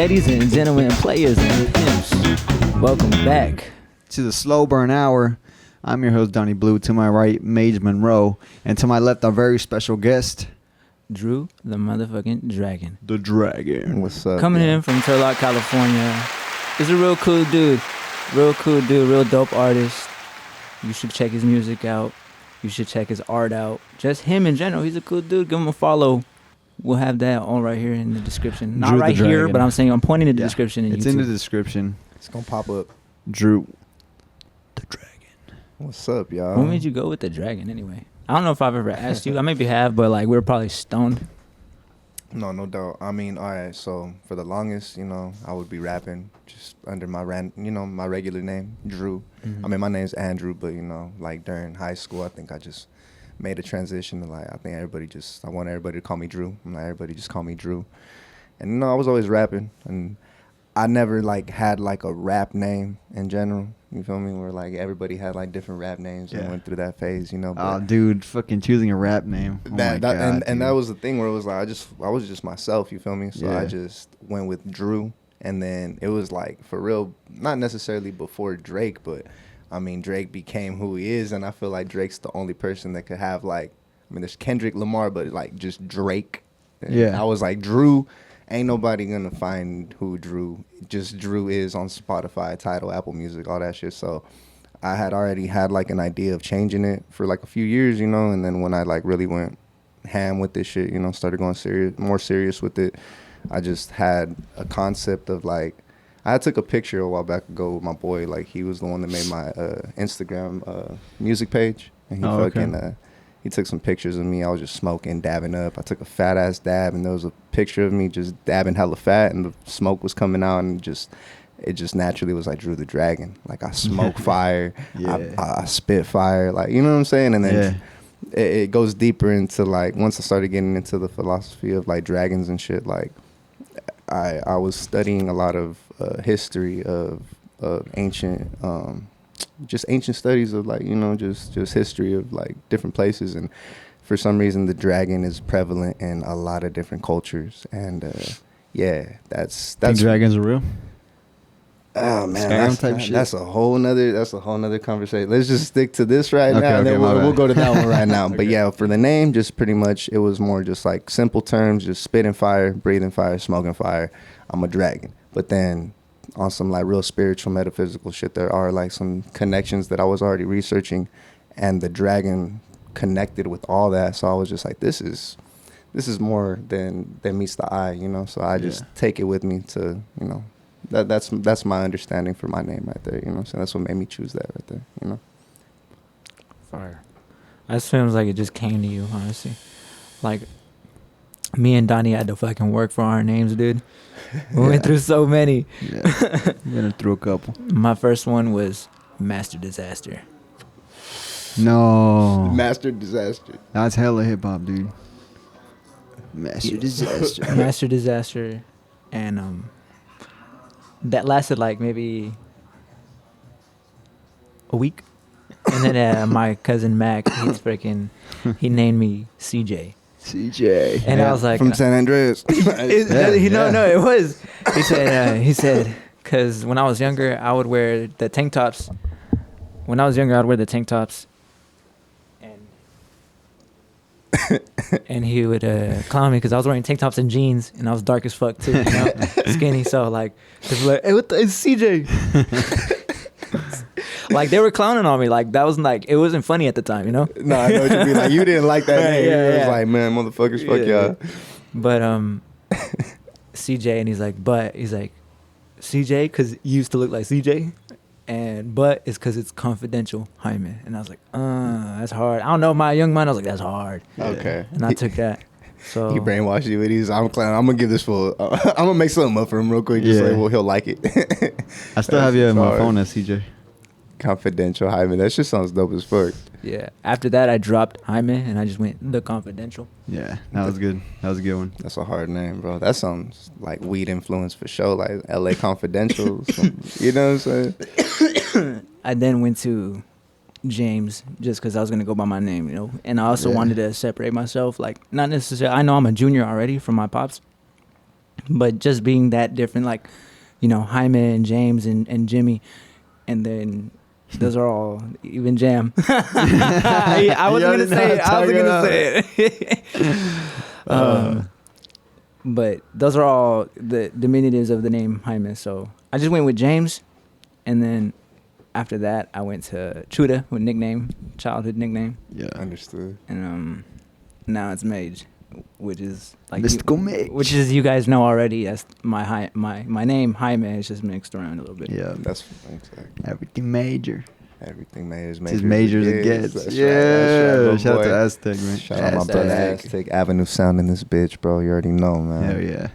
ladies and gentlemen, players and pimps, welcome back to the Slow Burn Hour. I'm your host, Doni Blue. To my right, Maije Monroe. And to my left, our very special guest, Drew, the motherfucking dragon. the Dragon. What's up? Coming in from Turlock, California. He's a real cool dude. Real dope artist. You should check his music out. You should check his art out. Just him in general. He's a cool dude. Give him a follow. We'll have that all right here in the description. Not Drew the right here, Dragon. but I'm saying I'm pointing in the description. It's YouTube. in the description. It's gonna pop up. Drew the Dragon. What's up, y'all? What made you go with the dragon anyway? I don't know if I've ever asked you. I maybe have, but like we were probably stoned. No doubt. I mean, all right. So for the longest, I would be rapping just under my my regular name, Drew. Mm-hmm. I mean, my name's Andrew, but like during high school, I think I just made a transition to I want everybody to call me Drew. I'm like, everybody just call me Drew. And I was always rapping, and I never had a rap name in general. You feel me? Where everybody had different rap names and went through that phase, But Oh, dude, fucking choosing a rap name. Oh my God, and that was the thing where it was I was just myself. You feel me? So Yeah. I just went with Drew, and then it was for real, not necessarily before Drake, but I mean Drake became who he is, and I feel like Drake's the only person that could have there's Kendrick Lamar, but just Drake. And Yeah. I was like Drew. Ain't nobody gonna find who Drew is on Spotify, Tidal, Apple Music, all that shit. So I had already had an idea of changing it for a few years, and then when I really went ham with this shit, started going more serious with it, I just had a concept of I took a picture a while back ago with my boy. He was the one that made my Instagram music page, and he took some pictures of me. I was just smoking, dabbing up. I took a fat ass dab, and there was a picture of me just dabbing hella fat, and the smoke was coming out, and it just naturally was Drew the Dragon. I smoke fire, Yeah. I spit fire, you know what I'm saying? And then it goes deeper into once I started getting into the philosophy of dragons and shit. I was studying a lot of history of ancient. Just ancient studies of just history of different places, and for some reason the dragon is prevalent in a lot of different cultures, and that's Think dragons are real? oh man, Skyrim type shit? that's a whole nother conversation. Let's just stick to this right now, and then my we'll bad. go to that one right now. But Okay. yeah, for the name, just pretty much it was more just simple terms, just spitting fire, breathing fire, smoking fire. I'm a dragon. But then on some real spiritual, metaphysical shit, there are some connections that I was already researching, and the dragon connected with all that. So I was just this is more than meets the eye, So I just take it with me to, that's my understanding for my name right there, So that's what made me choose that right there, Fire. That seems like it just came to you, honestly. Me and Donnie had to fucking work for our names, dude. We went through so many. Yeah. We went through a couple. My first one was Master Disaster. No. Master Disaster. That's hella hip hop, dude. Master Disaster. Master Disaster. And that lasted maybe a week. And then my cousin Mac, he named me CJ. CJ. And I was like, from San Andreas. No, it was. He said, because when I was younger, I would wear the tank tops. When I was younger, I'd wear the tank tops, and he would clown me because I was wearing tank tops and jeans, and I was dark as fuck too, skinny. So it's hey, it's CJ. They were clowning on me. That was it wasn't funny at the time, No, I know what you mean. You didn't like that name. Yeah. It was man, motherfuckers, fuck y'all. But CJ, and he's like CJ because you used to look like CJ, but it's because it's confidential, Jaime. And I was like, that's hard. I don't know, my young mind, I was like, that's hard. Okay. And I took that. So He brainwashed you with these. I'm gonna give this full. I'm gonna make something up for him real quick. Just he'll like it. I still have you on my phone as CJ. Confidential Hyman. That shit sounds dope as fuck. yeah. After that, I dropped Jaime, and I just went the confidential. Yeah, that was good. That was a good one. That's a hard name, bro. That sounds like weed influence for sure. LA Confidential. You know what I'm saying? I then went to James just because I was gonna go by my name, and I also wanted to separate myself. Not necessarily. I know I'm a junior already from my pops, But just being that different, like, you know, Jaime and James and Jimmy, and then those are all even Jam. I wasn't gonna say it. I wasn't gonna say it. But those are all the diminutives of the name Jaime. So I just went with James, and then after that I went to Chuda with nickname, childhood nickname, Yeah. Understood. and now it's Maije, which is like Mystical Maije. which is, you guys know already. That's my name Jaime is just mixed around a little bit. Yeah. That's exactly. Everything major. Everything major. It's as major as it gets. That's Yeah. right. That's right, Shout out boy. to Aztec, man. Shout out my brother Aztec Avenue Sound in this bitch, bro. You already know, man. Hell yeah.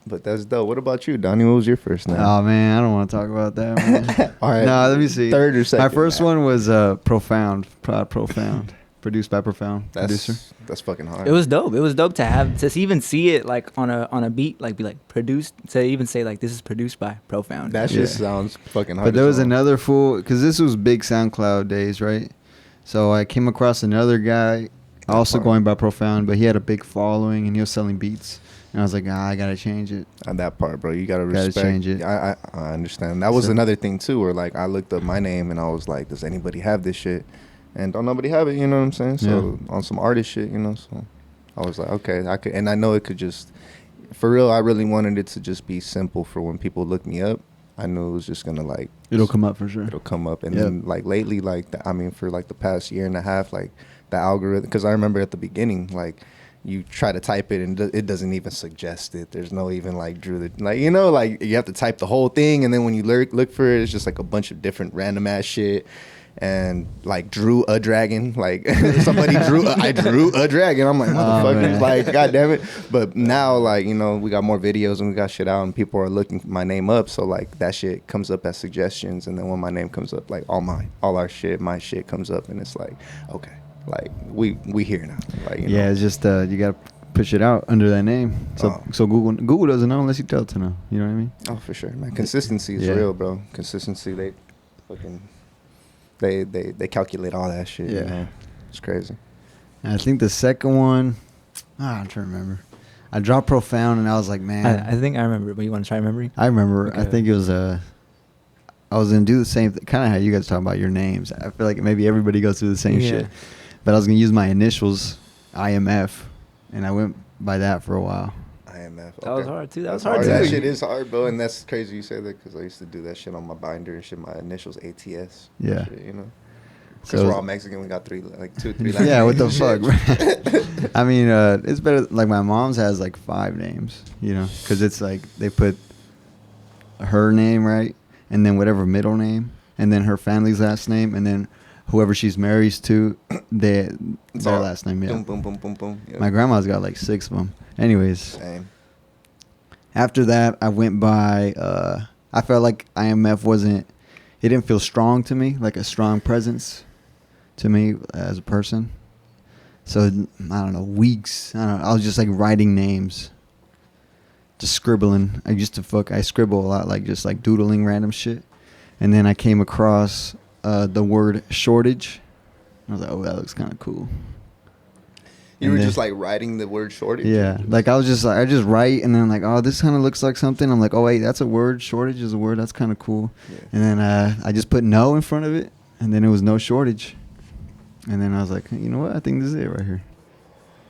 But that's dope. What about you, Donnie? What was your first name? Oh man, I don't want to talk about that, man. All right. No, let me see. Third or second? My first one was Profound. Profound. Produced by Profound. Producer. That's fucking hard. It was dope. It was dope to have to even see it like on a beat, like be like produced, to even say like this is produced by Profound. That Yeah. just sounds fucking hard. But there as was hell. another fool, because this was big SoundCloud days, right? So I came across another guy, also part. going by Profound, but he had a big following and he was selling beats. And I was like, I gotta change it. On that part, bro, you gotta Gotta respect. change it. I understand. That was So- another thing too, where like I looked up my name and I was like, does anybody have this shit? And don't nobody have it, you know what I'm saying? So on some artist shit, you know. So I was like, okay, I could, and I know it could just, for real, I really wanted it to just be simple for when people look me up. I knew it was just gonna like, It'll come up for sure. it'll come up. And Yep. then like lately, like I mean, for like the past year and a half, like the algorithm, because I remember at the beginning, like you try to type it and it doesn't even suggest it. There's no even like Drew, like, you know, like you have to type the whole thing, and then when you look for it, it's just like a bunch of different random ass shit. And like drew a dragon, like somebody I drew a dragon. I'm like, motherfuckers, man. like, god damn it. But now, like, you know, we got more videos and we got shit out, and people are looking my name up. So like that shit comes up as suggestions, and then when my name comes up, like all our shit, my shit comes up, and it's like, okay, like we here now. Like, you Yeah, know. it's just you gotta push it out under that name. So so Google doesn't know unless you tell it to know. You know what I mean? Oh, for sure, man. Consistency is Yeah. real, bro. Consistency, they fucking they calculate all that shit. Yeah. You know? It's crazy. And I think the second one, I'm trying to remember. I dropped Profound and I was like, man. I think I remember, but you want to try remembering? I remember. I Okay. think it was I was gonna do the same kind of how you guys talk about your names. I feel like maybe everybody goes through the same Yeah. shit. But I was gonna use my initials, IMF, and I went by that for a while. IMF. That was hard too. That was That's hard That too. shit is hard, bro, and that's crazy you say that because I used to do that shit on my binder and shit. My initials ATS. Yeah. Shit, you know. Because So- we're all Mexican, we got 3 languages. Yeah, what the fuck? Shit. I mean, it's better. Like my mom's has like 5 names, you know, because it's like they put her name right, and then whatever middle name, and then her family's last name, and then whoever she's married to, their last name. Yeah. Boom, boom, boom, boom, boom. Yeah. My grandma's got like 6 of them. Anyways, Same. after that, I went by. I felt like IMF wasn't. It didn't feel strong to me, like a strong presence to me as a person. So I don't know, weeks. I was just like writing names, just scribbling. I scribble a lot, like just like doodling random shit. And then I came across the word shortage. I was like, oh, that looks kind of cool. You And were then- just like writing the word shortage? Yeah, like I was just like, I just write and then like, oh, this kind of looks like something. I'm like, oh wait, that's a word. Shortage is a word. That's kind of cool. Yeah. And then I just put no in front of it, and then it was no shortage. And then I was like, you know what? I think this is it right here.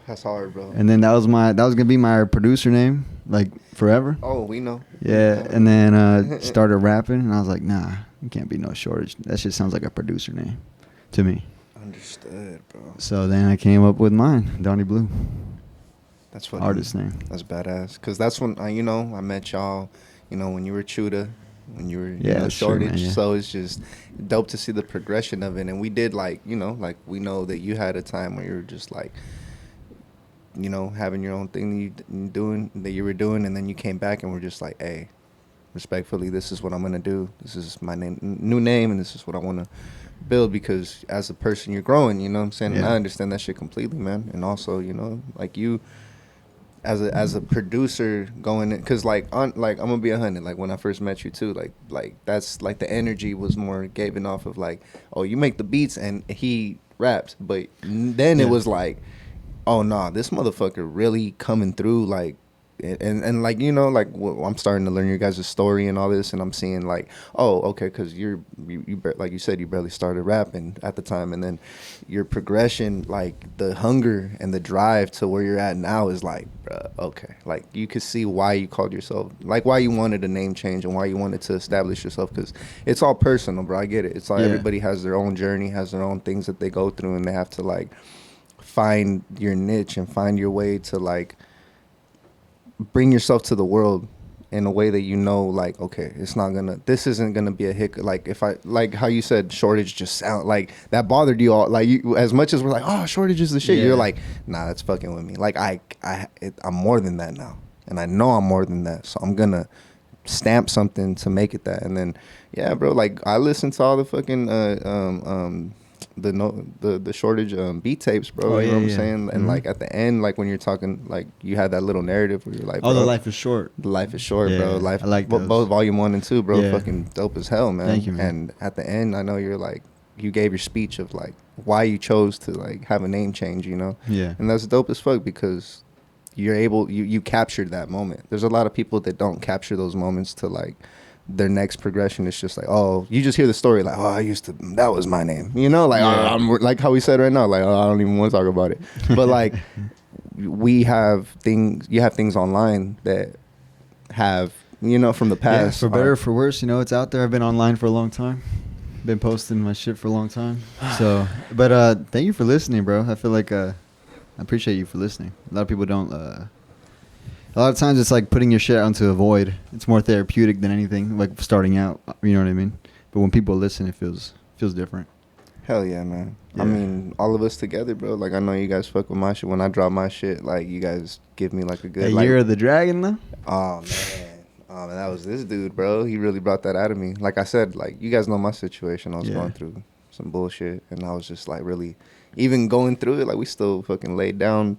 That's hard, bro. And then that was gonna be my producer name, like forever. Oh, we know. Yeah. And then started rapping, and I was like, nah, it can't be no shortage. That shit sounds like a producer name to me. Understood, bro. So then I came up with mine, Doni Blue, That's what artist name. That's badass. Cause that's when I met y'all. You know, when you were Chuda, when you were Yeah, that's true, Shortage. man, yeah. So it's just dope to see the progression of it. And we did like we know that you had a time where you were just like, having your own thing that you were doing, and then you came back and were just like, hey, respectfully, this is what I'm gonna do. This is my new name, and this is what I want to build, because as a person you're growing, you know what I'm saying? And Yeah. I understand that shit completely, man. And also, like you as a producer going in, because like I'm gonna be 100, like when I first met you too, like that's like the energy was more given off of like, oh, you make the beats and he raps, but then it Yeah. was like, oh nah, this motherfucker really coming through, like and like, you know, like I'm starting to learn your guys' story and all this, and I'm seeing like, oh, okay, because you like you said, you barely started rapping at the time, and then your progression, like the hunger and the drive to where you're at now is like, bruh, okay, like you could see why you called yourself, like why you wanted a name change and why you wanted to establish yourself, because it's all personal, bro. I get it. It's like everybody has their own journey, has their own things that they go through, and they have to like find your niche and find your way to like bring yourself to the world in a way that, you know, like, okay, this isn't gonna be a hit. Like if I, like how you said shortage just sound like that bothered you all, like you, as much as we're like, oh, shortage is the shit, you're like, nah, that's fucking with me. Like I'm more than that now, and I know I'm more than that, so I'm gonna stamp something to make it that. And then yeah, bro, like I listened to all the fucking the shortage beat tapes, bro. You know what I'm saying? And like at the end, like when you're talking, like you had that little narrative where you're like, oh, the life is short. The life is short, bro. Life. I like those. Both volume 1 and 2, bro. Fucking dope as hell, man. Thank you, man. And at the end, I know you're like, you gave your speech of like why you chose to like have a name change, you know? Yeah. And that's dope as fuck, because you're able, you captured that moment. There's a lot of people that don't capture those moments to like their next progression. Is just like, oh, you just hear the story like, oh, that was my name, you know, like, oh, I'm like how we said right now, like, oh, I don't even want to talk about it. But like you have things online that have, you know, from the past, for better or for worse, you know, it's out there. I've been online for a long time, been posting my shit for a long time. So but thank you for listening, bro. I feel like I appreciate you for listening. A lot of people don't a lot of times it's like putting your shit out into a void. It's more therapeutic than anything, like starting out, you know what I mean? But when people listen, it feels different. Hell yeah, man. I mean, all of us together, bro. Like, I know you guys fuck with my shit. When I drop my shit, like, you guys give me like a good, Year of the Dragon, though? Oh man, that was this dude, bro. He really brought that out of me. Like I said, like, you guys know my situation. I was going through some bullshit, and I was just like, really, even going through it, like, we still fucking laid down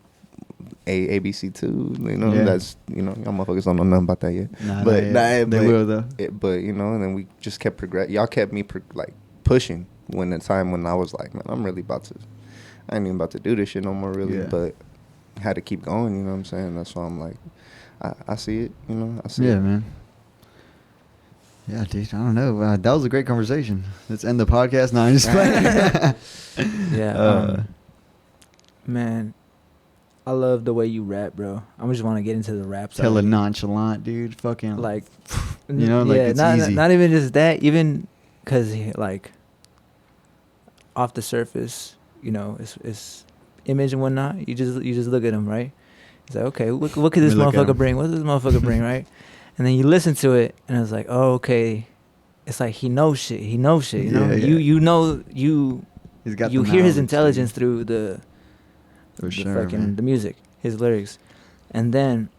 ABC2, you know. That's, you know, y'all motherfuckers don't know nothing about that yet. They will though. But you know, and then we just kept y'all kept me like pushing when the time when I was like, man, I ain't even about to do this shit no more, really. But I had to keep going, you know what I'm saying? That's why I'm like, I see it, you know. I see it. Man. Yeah, dude, I don't know. That was a great conversation. Let's end the podcast. No, I'm just playing. Man, I love the way you rap, bro. I just want to get into the rap side. Hella nonchalant, dude. Fucking like, you know, like it's easy. Not even just that. Even because like off the surface, you know, it's image and whatnot. You just look at him, right? It's like, okay, what could this motherfucker bring? What does this motherfucker bring, right? And then you listen to it, and it's like, oh, okay. It's like he knows shit. You know, you know, you hear his intelligence through the music, his lyrics. And then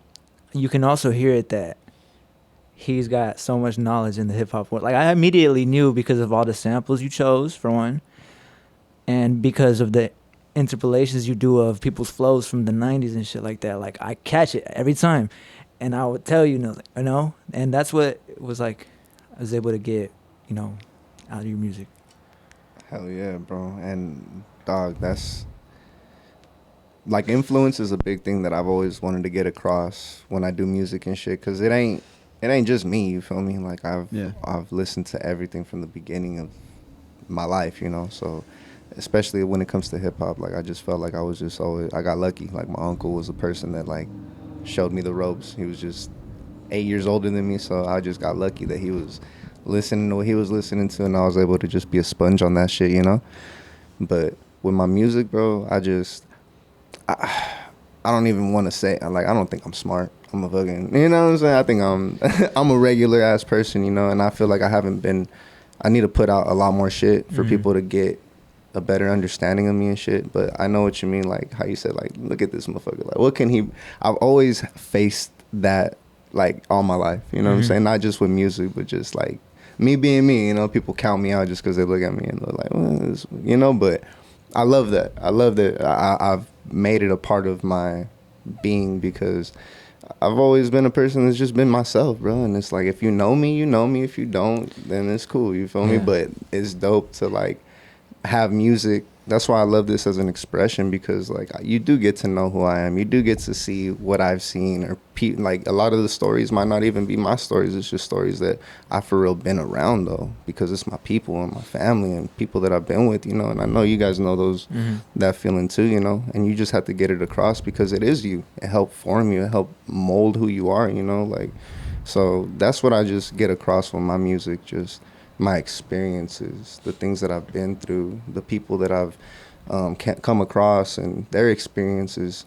you can also hear it that he's got so much knowledge in the hip hop world. Like, I immediately knew because of all the samples you chose, for one, and because of the interpolations you do of people's flows from the 90s and shit like that. Like, I catch it every time, and I would tell you know, and that's what it was like. I was able to get, you know, out of your music. Hell yeah, bro. And dog, that's like, influence is a big thing that I've always wanted to get across when I do music and shit, because it ain't just me, you feel me? Like, I've listened to everything from the beginning of my life, you know. So especially when it comes to hip hop, like, I just felt like I was just always, I got lucky. Like, my uncle was a person that like showed me the ropes. He was just 8 years older than me, so I just got lucky that he was listening to what he was listening to, and I was able to just be a sponge on that shit, you know. But with my music, bro, I don't even want to say, like, I don't think I'm smart. I'm a fucking, you know what I'm saying? I think I'm a regular ass person, you know, and I feel like I need to put out a lot more shit for people to get a better understanding of me and shit. But I know what you mean, like how you said, like, look at this motherfucker. Like, what can he, I've always faced that, like, all my life, you know what I'm saying? Not just with music, but just like me being me, you know. People count me out just because they look at me and they're like, well, you know. But I love that. I've made it a part of my being, because I've always been a person that's just been myself, bro. And it's like, if you know me, you know me. If you don't, then it's cool, you feel me? But it's dope to like have music that's why I love this as an expression, because like you do get to know who I am. You do get to see what I've seen, or like a lot of the stories might not even be my stories. It's just stories that I for real been around though, because it's my people and my family and people that I've been with, you know. And I know you guys know those that feeling too, you know. And you just have to get it across because it is you. It helped form you. It helped mold who you are, you know. Like, so that's what I just get across with my music. Just my experiences, the things that I've been through, the people that I've come across and their experiences,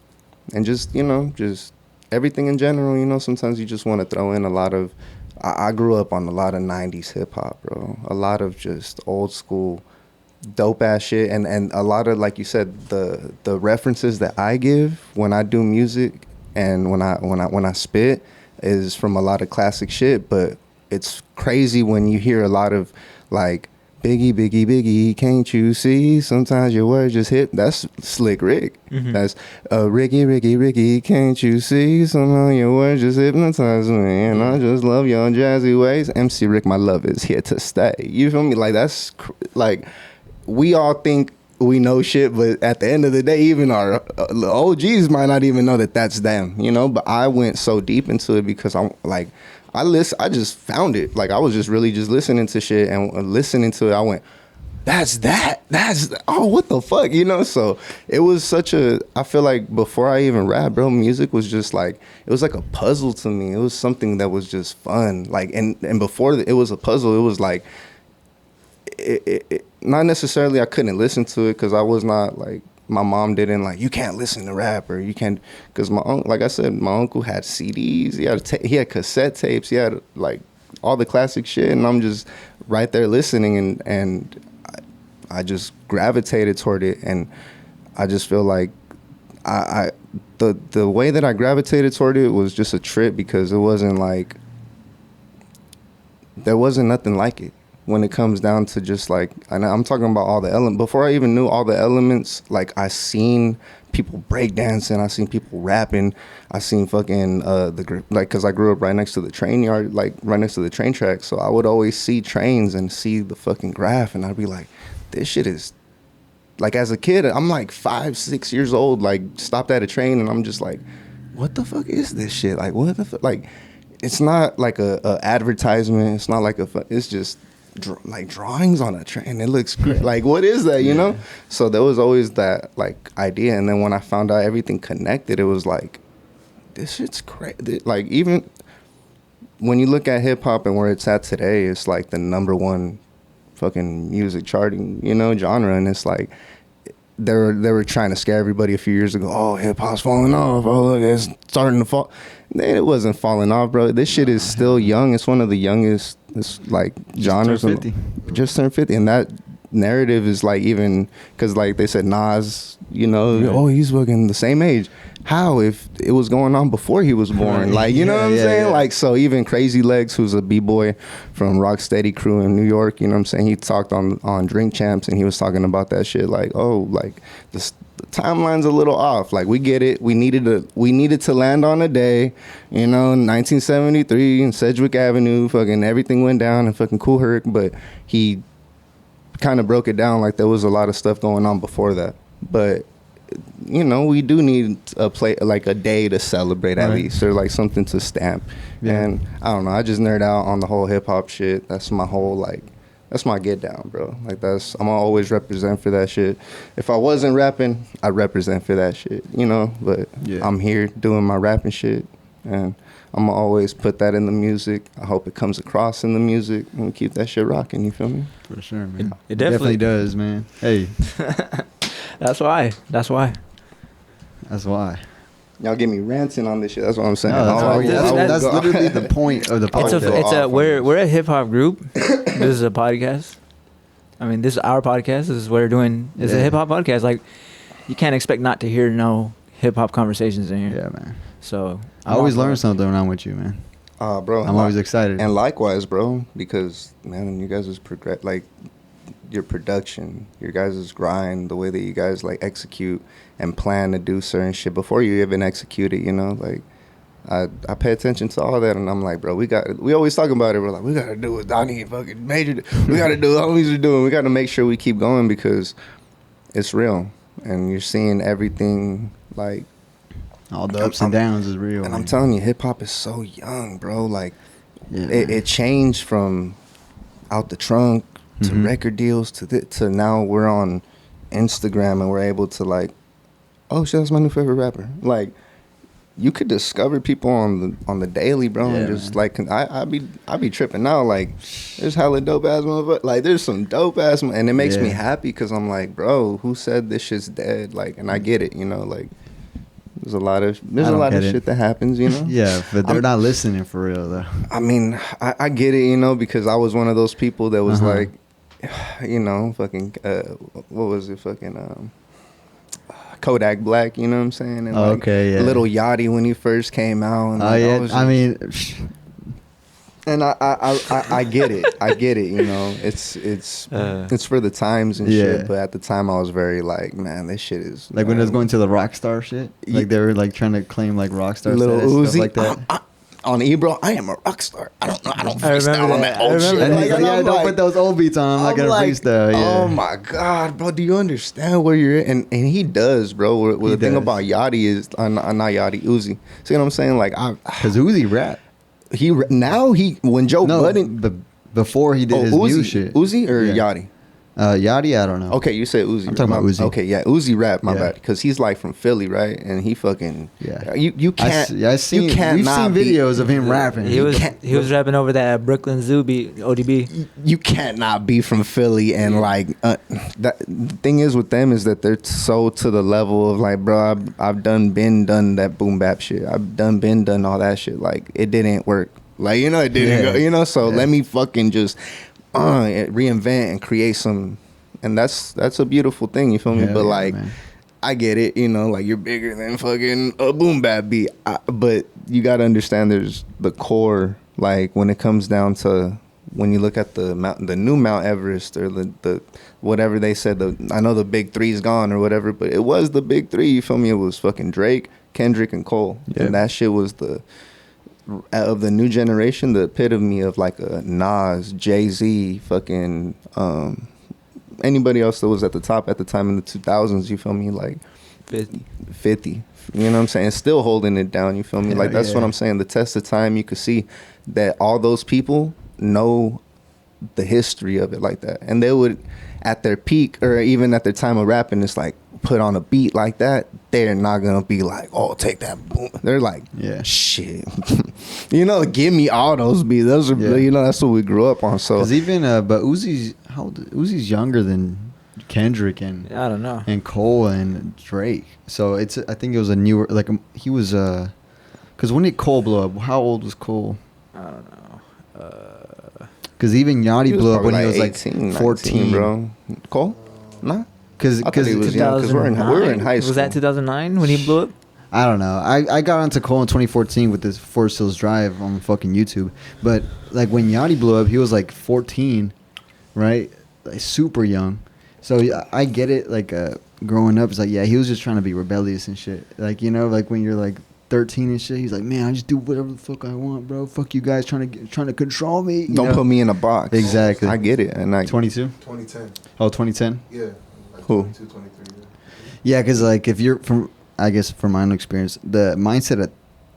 and just, you know, just everything in general. You know, sometimes you just want to throw in a lot of, I grew up on a lot of 90s hip hop, bro. A lot of just old school dope ass shit, and a lot of, like you said, the references that I give when I do music and when I spit is from a lot of classic shit. But it's crazy when you hear a lot of like Biggie, Biggie, Biggie, can't you see? Sometimes your words just hit. That's Slick Rick. That's Ricky, Ricky, Ricky, can't you see? Somehow your words just hypnotize me, and I just love your jazzy ways. MC Rick, my love is here to stay. You feel me? Like, that's like, we all think we know shit, but at the end of the day, even our OGs might not even know that that's them, you know. But I went so deep into it because I'm like, I just found it. Like, I was just really just listening to shit, and listening to it, I went, that's oh, what the fuck, you know? So it was such a, I feel like before I even rap, bro, music was just like, it was like a puzzle to me. It was something that was just fun. Like, and before it was a puzzle, it was like, it not necessarily I couldn't listen to it because I was not like, my mom didn't like, you can't listen to rap, or you can't, because like I said, my uncle had CDs, he had cassette tapes, he had like all the classic shit, and I'm just right there listening, and I just gravitated toward it. And I just feel like the way that I gravitated toward it was just a trip, because it wasn't like, there wasn't nothing like it. When it comes down to just like, and I'm talking about all the elements, before I even knew all the elements, like I seen people breakdancing, I seen people rapping, I seen fucking, like, cause I grew up right next to the train yard, like right next to the train track. So I would always see trains and see the fucking graph, and I'd be like, this shit is, like, as a kid, I'm like 5, 6 years old, like stopped at a train, and I'm just like, what the fuck is this shit? Like, what the fuck? Like, it's not like a advertisement. It's not like it's just, like drawings on a train. It looks great. Like, what is that, you know? So there was always that like idea, and then when I found out everything connected, it was like, this shit's crazy. Like, even when you look at hip hop and where it's at today, it's like the #1 fucking music charting, you know, genre. And it's like, they were trying to scare everybody a few years ago. Oh, hip hop's falling off. Oh, look, it's starting to fall. It wasn't falling off, bro. This shit is still young. It's one of the youngest, it's like genres. Just turned 50. And that narrative is like, even because like they said Nas, you know, oh, he's fucking the same age. How, if it was going on before he was born? Like, you know what I'm saying? Yeah. Like, so even Crazy Legs, who's a b-boy from Rocksteady Crew in New York, you know what I'm saying? He talked on Drink Champs, and he was talking about that shit. Like, oh, like the timeline's a little off. Like, we get it. We needed to land on a day, you know, 1973 in Sedgwick Avenue, fucking everything went down and fucking Cool Herc. But he kind of broke it down like there was a lot of stuff going on before that. But, you know, we do need a day to celebrate at least, or like something to stamp. Yeah. And I don't know, I just nerd out on the whole hip hop shit. That's my whole, like, that's my get down, bro. Like, I'm gonna always represent for that shit. If I wasn't rapping, I'd represent for that shit, you know. But I'm here doing my rapping shit, and I'm gonna always put that in the music. I hope it comes across in the music, and keep that shit rocking. You feel me? For sure, man. It definitely does, man. Hey. That's why. Y'all get me ranting on this shit. That's what I'm saying. No, that's literally the point of the podcast. We're a hip hop group. This is a podcast. I mean, this is our podcast. This is what we're doing. It's a hip hop podcast. Like, you can't expect not to hear no hip hop conversations in here. Yeah, man. So I always learn something when I'm with you, man. Bro, I'm always excited. And likewise, bro, because man, you guys like your production, your guys' grind, the way that you guys like execute and plan to do certain shit before you even execute it, you know, like I pay attention to all that, and I'm like, bro, we always talk about it. We're like, we gotta do what Doni and fucking Maije do. We gotta do what homies are doing. We gotta make sure we keep going, because it's real, and you're seeing everything like All the ups and downs is real. And I'm man. telling you, hip hop is so young, bro. Like Yeah, it changed from out the trunk to Mhm. record deals to now we're on Instagram and we're able to like, oh shit, that's my new favorite rapper. Like you could discover people on the daily, bro, and Yeah, just man. like I be tripping now. Like there's hella dope ass motherfucker. Like there's some dope ass, and it makes me Yeah. happy because I'm like, bro, who said this shit's dead? Like, and I get it, you know, like. There's a lot of I don't get it. shit that happens, you know. Yeah, but they're I'm- not listening for real though. I mean, I get it, you know, because I was one of those people that was Uh-huh. like, you know, fucking, what was it, fucking Kodak Black, you know what I'm saying? And Oh, like, okay, yeah. Lil Yachty when he first came out. And Oh like, yeah, was I mean, and I get it, you know, it's for the times and Yeah. shit. But at the time, I was very like, man, this shit is like when it was going to the rock star shit, like they were like trying to claim like rock star Little status, Uzi stuff like that. On Ebro, I am a rock star. I don't I remember freestyle on that. that I old remember shit. And that. he's like, and yeah, I'm don't like- put those old beats on. I'm not gonna like, freestyle. Yeah. Oh my god, bro! Do you understand where you're at? And he does, bro. Well, He the thing does. about Yachty is, not Yachty, Uzi. See what I'm saying? Like Cause Uzi rap. when Joe No, Budden, but before he did his Uzi, new shit. Uzi or Yeah. Yachty? Yachty, I don't know. Okay, you said Uzi. I'm talking about Uzi. Okay, yeah, Uzi rap. My Yeah. bad, because he's like from Philly, right? And he fucking Yeah. You can't. I've seen. You can't We've not seen be- videos of him rapping. He was rapping over that Brooklyn Zoo beat, ODB. You can't not be from Philly and like that. The thing is with them is that they're so to the level of like, bro, I've done that boom bap shit. I've done all that shit. Like it didn't work. Like you know it didn't Yeah. go. You know, so Yeah. let me fucking just reinvent and create some. And that's a beautiful thing. You feel me? Hell But yeah, like. man. I get it, you know, like you're bigger than fucking a boom bap beat. But you got to understand there's the core, like when it comes down to when you look at the new Mount Everest or the whatever they said, I know the big three's gone or whatever, but it was the big three, you feel me? It was fucking Drake, Kendrick, and Cole. Yeah. And that shit was of the new generation, the epitome of like a Nas, Jay-Z, fucking, anybody else that was at the top at the time in the 2000s, you feel me? Like 50. You know what I'm saying? Still holding it down, you feel me? Yeah, Like that's yeah. what I'm saying. The test of time, you could see that all those people know the history of it like that. And they would, at their peak or even at their time of rapping, it's like put on a beat like that, they're not gonna be like, oh, take that boom. They're like, Yeah. shit. You know, give me all those beats. Those are, Yeah. you know, that's what we grew up on. So Cause even but Uzi's younger than Kendrick and I don't know. Cole and Drake. So I think it was a newer like he was cause when did Cole blow up? How old was Cole? I don't know. Cause even Yachty he was blew up probably when he was 18, like 14, 19, bro. Cole? Nah. Cause I thought he was young because we were in high school. Was that 2009 when he blew up? I don't know. I got onto Cole in 2014 with this Forest Hills Drive on fucking YouTube. But like when Yachty blew up, he was like 14, right? Like super young. So yeah, I get it. Like growing up, it's like yeah, he was just trying to be rebellious and shit. Like you know, like when you're like 13 and shit, he's like, man, I just do whatever the fuck I want, bro. Fuck you guys trying to control me. You Don't know? put me in a box. Exactly. I get it. And like 22. 2010. Oh, 2010. Yeah. Like Who? 22, 23. Yeah. Yeah, because like if you're from, I guess from my own experience, the mindset of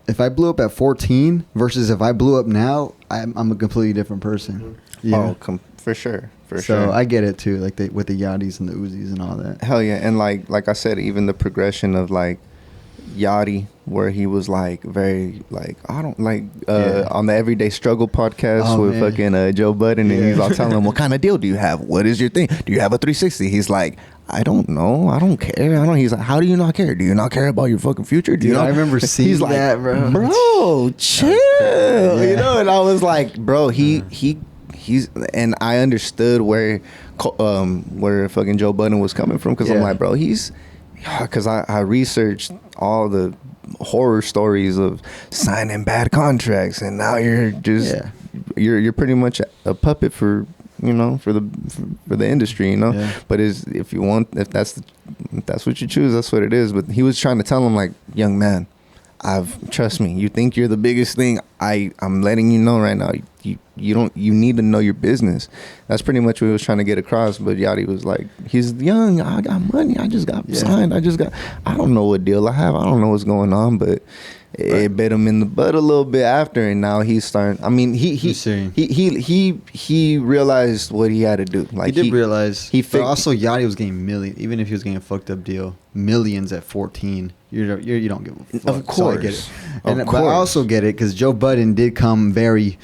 if I blew up at 14 versus if I blew up now, I'm a completely different person. Yeah. Oh, for sure. For so sure. I get it too, like with the Yachties and the Uzis and all that. Hell yeah. And like I said, even the progression of like Yachty, where he was like very like I don't like Yeah. on the Everyday Struggle podcast Oh, with man. fucking Joe Budden, and Yeah. he's all telling him, what kind of deal do you have? What is your thing? Do you have a 360? He's like, I don't know. I don't care. I don't. He's like, how do you not care? Do you not care about your fucking future? Do you Dude, not? I remember seeing He's like, that, bro. Bro, chill. Yeah. You know, and I was like, bro, he's, and I understood where fucking Joe Budden was coming from, because I'm Yeah. like, bro, because I researched all the horror stories of signing bad contracts, and now you're just Yeah. you're pretty much a puppet for the industry, you know. Yeah. But if that's what you choose, that's what it is. But he was trying to tell him like, young man, trust me, you think you're the biggest thing. I'm letting you know right now, you need to know your business. That's pretty much what he was trying to get across. But Yachty was like, he's young, I got money, I just got signed, I don't know what deal I have, I don't know what's going on, but it bit him in the butt a little bit after, and now he's starting. I mean, he realized what he had to do. Like he did realize. But also, Yachty was getting millions, even if he was getting a fucked up deal, millions at 14. You don't give a fuck. Of course, so I get it. But I also get it because Joe Budden did come very,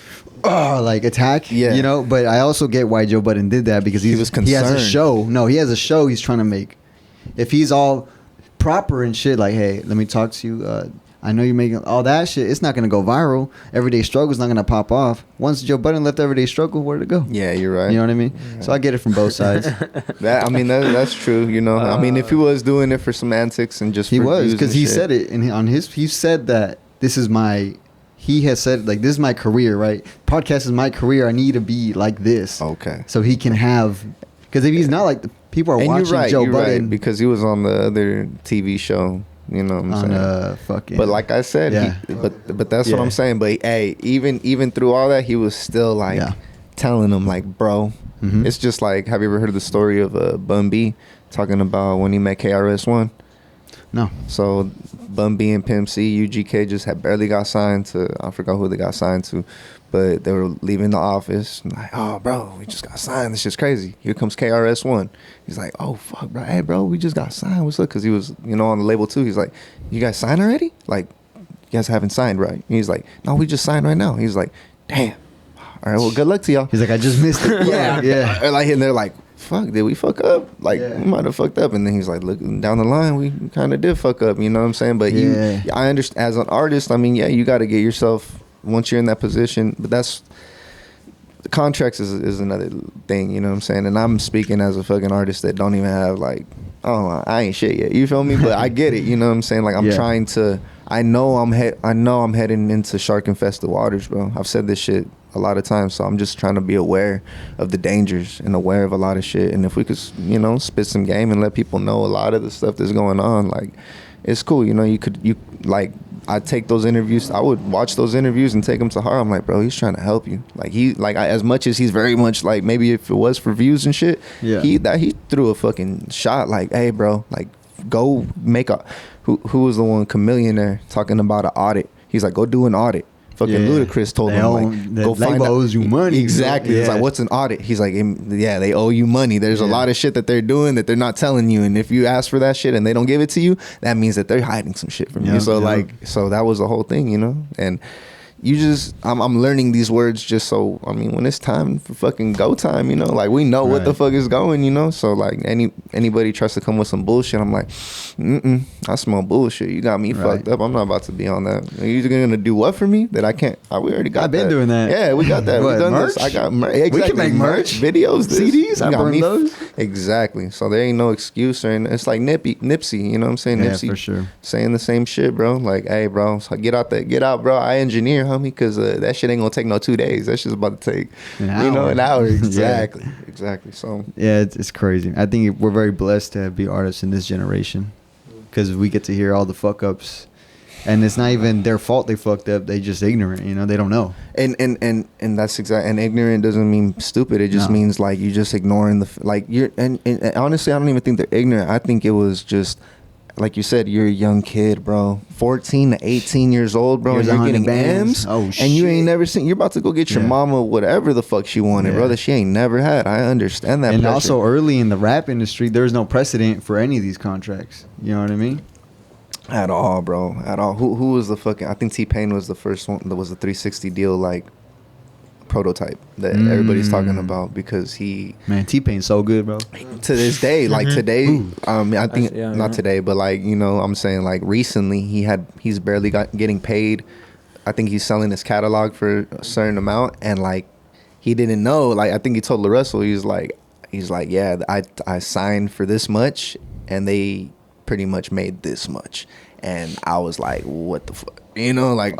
like attack. Yeah. You know. But I also get why Joe Budden did that because he was concerned. He has a show. No, he has a show he's trying to make. If he's all proper and shit, like, hey, let me talk to you. I know you're making all that shit. It's not going to go viral. Everyday Struggle's not going to pop off. Once Joe Budden left Everyday Struggle, where'd it go? Yeah, you're right. You know what I mean? Yeah. So I get it from both sides. That's true. You know, I mean, if he was doing it for semantics and just he for was views because and he shit. said it he said that this is my. He has said like this is my career, right? Podcast is my career. I need to be like this. Okay. So he can have because if he's not like the people are And watching you're Joe Budden right, because he was on the other TV show. You know what I'm saying? Fucking. But like I said, Yeah. but that's what I'm saying. But hey, even through all that, he was still like telling him like, bro, it's just like, have you ever heard of the story of Bun B talking about when he met KRS-One? No. So Bun B and Pimp C, UGK just had barely got signed to, I forgot who they got signed to, but they were leaving the office like, oh bro, we just got signed, this is crazy. Here comes KRS-One. He's like, oh fuck bro, hey bro, we just got signed, what's up? Because he was, you know, on the label too. He's like, you guys signed already? Like, you guys haven't signed, right? And he's like, no, we just signed right now. He's like, damn, all right, well, good luck to y'all. He's like, I just missed it. Yeah. And they're like, fuck, did we fuck up? Like, we might have fucked up. And then he's like, looking down the line, we kind of did fuck up. You know what I'm saying? But I understand, as an artist, I mean, yeah, you got to get yourself, once you're in that position, but that's, the contracts is another thing, you know what I'm saying? And I'm speaking as a fucking artist that don't even have, like, oh, I ain't shit yet. You feel me? But I get it, you know what I'm saying? Like, I'm trying to, I know I'm heading into shark-infested waters, bro. I've said this shit a lot of times, so I'm just trying to be aware of the dangers and aware of a lot of shit. And if we could, you know, spit some game and let people know a lot of the stuff that's going on, like, it's cool, you know. I take those interviews, I would watch those interviews and take them to heart. I'm like, bro, he's trying to help you. Like, as much as he's very much like, maybe if it was for views and shit, he threw a fucking shot like, hey bro, like, go make a, who was the one, Chameleonaire, talking about an audit. He's like, go do an audit. Fucking Ludacris told him, like, go find out. Owes you money. Exactly. It's like, what's an audit? He's like, yeah, they owe you money. There's a lot of shit that they're doing that they're not telling you. And if you ask for that shit and they don't give it to you, that means that they're hiding some shit from you. So so that was the whole thing, you know? And you just, I'm learning these words just so, I mean, when it's time for fucking go time, you know, like, we know what the fuck is going, you know? So like, anybody tries to come with some bullshit, I'm like, I smell bullshit. You got me fucked up. I'm not about to be on that. Are you gonna do what for me that I can't? We already got. I've been doing that. Yeah, we got that. What, we done merch? this. I got exactly. We can make merch, videos, CDs. I burn those. Exactly. So there ain't no excuse, and it's like Nipsey. You know what I'm saying? Yeah, Nipsey for sure. Saying the same shit, bro. Like, hey, bro, so get out, bro. I engineer, homie, because that shit ain't gonna take no 2 days. That shit's about to take, an hour. Exactly. Exactly. So yeah, it's crazy. I think we're very blessed to be artists in this generation because we get to hear all the fuck ups, and it's not even their fault they fucked up. They just ignorant, you know. They don't know. And that's exactly. And ignorant doesn't mean stupid. It just means like you just ignoring you're. And honestly, I don't even think they're ignorant. I think it was just, like you said, you're a young kid, bro. 14 to 18 years old, bro. Here's And you're getting bands. M's. Oh, shit. And you ain't never seen. You're about to go get your mama whatever the fuck she wanted, bro, that she ain't never had. I understand that. And pressure. also early in the rap industry, there's no precedent for any of these contracts. You know what I mean? At all, bro. At all. Who was the fucking? I think T-Pain was the first one. That was a 360 deal, like, prototype that everybody's talking about, because T-Pain's so good, bro. To this day, like today, I think not today, but like, you know, I'm saying like recently he's barely getting paid. I think he's selling his catalog for a certain amount, and like he didn't know. Like, I think he told LaRussell, he's like, yeah, I signed for this much, and they pretty much made this much, and I was like, what the fuck, you know, like.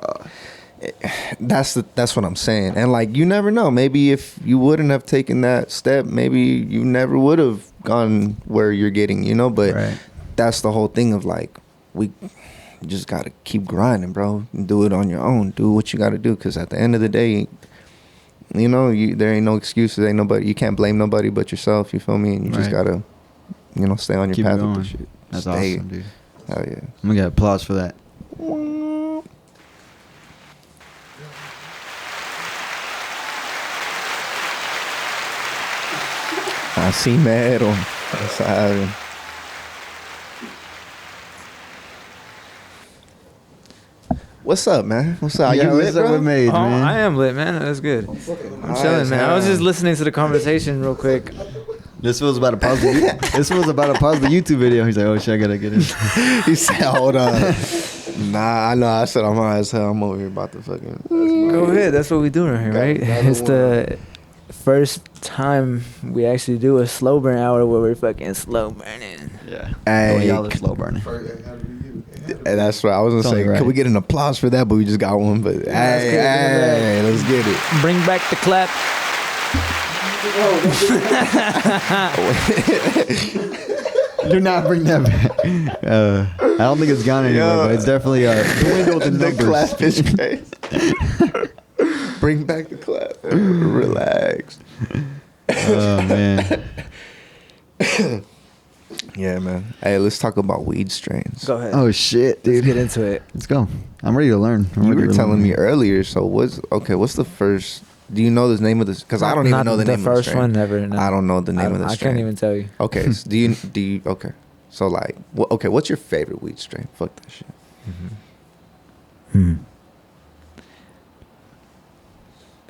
That's what I'm saying. And like, you never know, maybe if you wouldn't have taken that step, maybe you never would have gone where you're getting, you know. But that's the whole thing of like, we just gotta keep grinding, bro, and do it on your own. Do what you gotta do, because at the end of the day, you know, there ain't no excuses. Ain't nobody. You can't blame nobody but yourself. You feel me? And you just gotta, you know, stay on your Keep path going. with the shit. That's Stay. awesome, dude. Hell yeah. I'm gonna get applause for that. Así mero. Saben. What's up, man? What's up? Are you lit, what's up bro? with Maije, Oh, man? I am lit, man. That's good. I'm chilling, man. I was just listening to the conversation real quick. This was about to pause the YouTube video. He's like, oh shit, I gotta get in. He said, hold on. Nah, I know. I said I'm high as hell. I'm over here about to fucking. Go ahead. That's what we do right here, right? Another It's the first time we actually do a slow burn hour where we're fucking slow burning. Yeah. Hey, y'all are slow burning. And that's right. I was gonna It's say, only right. could we get an applause for that? But we just got one. But hey, let's get it. Bring back the clap. Do not bring that back. I don't think it's gone anywhere, but it's definitely dwindled in The numbers. clap is crazy. Bring back the clap. Relax. Oh man. Yeah, man. Hey, let's talk about weed strains. Go ahead. Oh shit, Let's dude. get into it. Let's go. I'm ready to learn. You were telling me earlier. So what's the first? Do you know the name of this? Because I don't even know the name of the first strain. one. Never. No. I don't know the name of the I strain. can't even tell you. Okay. So do you? Okay. So like, okay. What's your favorite weed strain? Fuck that shit.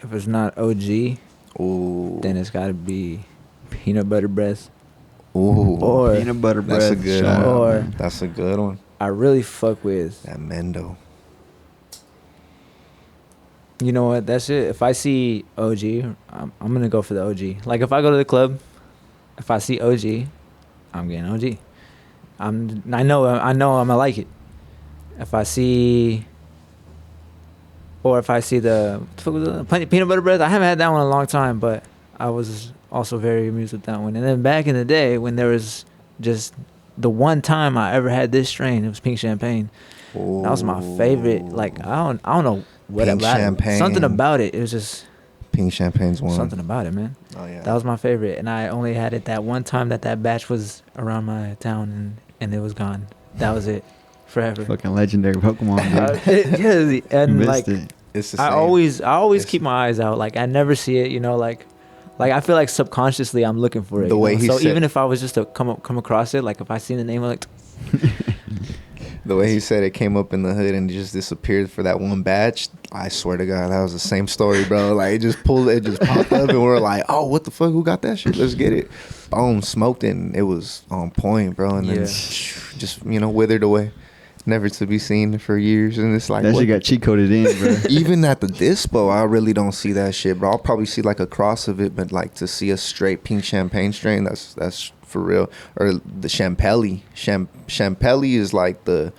If it's not OG, Ooh. then it's got to be peanut butter breath. Ooh. Or peanut butter bread. That's a good Shout one. out, Or- man. That's a good one. I really fuck with. That Mendo. You know what? That's it. If I see OG, I'm gonna go for the OG. Like if I go to the club, if I see OG, I'm getting OG. I know I'm gonna like it. If I see, or if I see the peanut butter bread, I haven't had that one in a long time, but I was also very amused with that one. And then back in the day when there was just the one time I ever had this strain, it was pink champagne. Ooh. That was my favorite. Like I don't know what Pink about champagne. it. Something about it. It was just Pink champagne's one. something about it, man. Oh yeah. That was my favorite, and I only had it that one time that batch was around my town, and it was gone. That was it, forever. Fucking legendary Pokemon, dude. Yeah, and Missed like it. It's the I same. always It's- keep my eyes out. Like I never see it, you know. Like I feel like subconsciously I'm looking for it. The you way know? he so said- even if I was just to come across it, like if I seen the name, I'm like The way he said it came up in the hood and just disappeared for that one batch, I swear to God, that was the same story, bro. Like it just popped up, and we're like, oh, what the fuck? Who got that shit? Let's get it. Boom, smoked it, and it was on point, bro. And then Yeah. just withered away, never to be seen for years. And it's like That what shit got cheat coded in, bro. even at the dispo, I really don't see that shit, bro. I'll probably see like a cross of it, but like to see a straight pink champagne strain, that's for real. Or the Champelli. Champelli is like the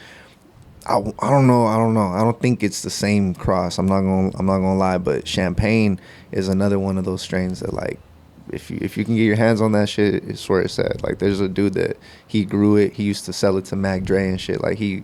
I don't know. I don't think it's the same cross. I'm not gonna lie, but Champagne is another one of those strains that like if you can get your hands on that shit, it's where it's at. Like there's a dude that he grew it. He used to sell it to Mac Dre and shit. Like he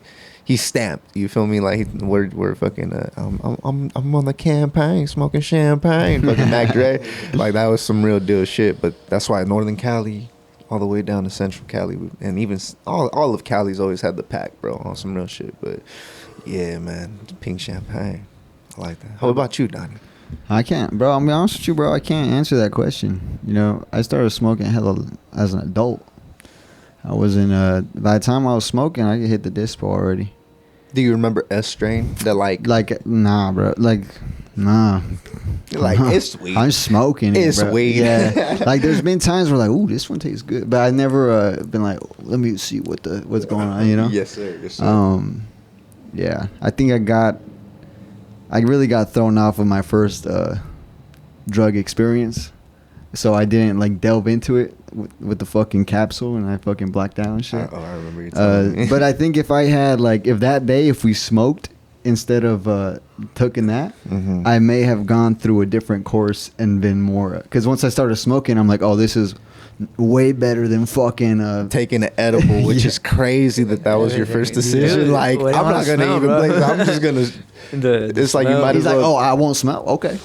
stamped. You feel me? Like we're fucking. I'm on the campaign smoking champagne. Fucking Mac Dre. Like that was some real deal shit. But that's why Northern Cali, all the way down to Central Cali, and even all of Cali's always had the pack, bro, on some real shit. But yeah, man, pink champagne. I like that. How about you, Donnie? I can't, bro. I'll be honest with you, bro. I can't answer that question. You know, I started smoking hella as an adult. I was in by the time I was smoking, I could hit the dispo already. Do you remember S strain? That like Nah, bro. Nah. it's weed. I'm smoking It's bro. weed. Yeah. Like there's been times where like, ooh, this one tastes good, but I never been like, let me see what's going on, you know? Yes, sir. Yes, sir. Yeah. I think I really got thrown off of my first drug experience. So I didn't like delve into it with the fucking capsule, and I fucking blacked out and shit. I remember you telling me. But I think if I had if we smoked instead of taking that, Mhm. I may have gone through a different course and been more. Because once I started smoking, I'm like, oh, this is way better than fucking taking an edible, which Yeah. is crazy that was your first decision. Dude, Like what do you I'm wanna not gonna smell, even bro? blame. I'm just gonna. the It's like you smell. might He's as like, well. oh, I won't smell. Okay.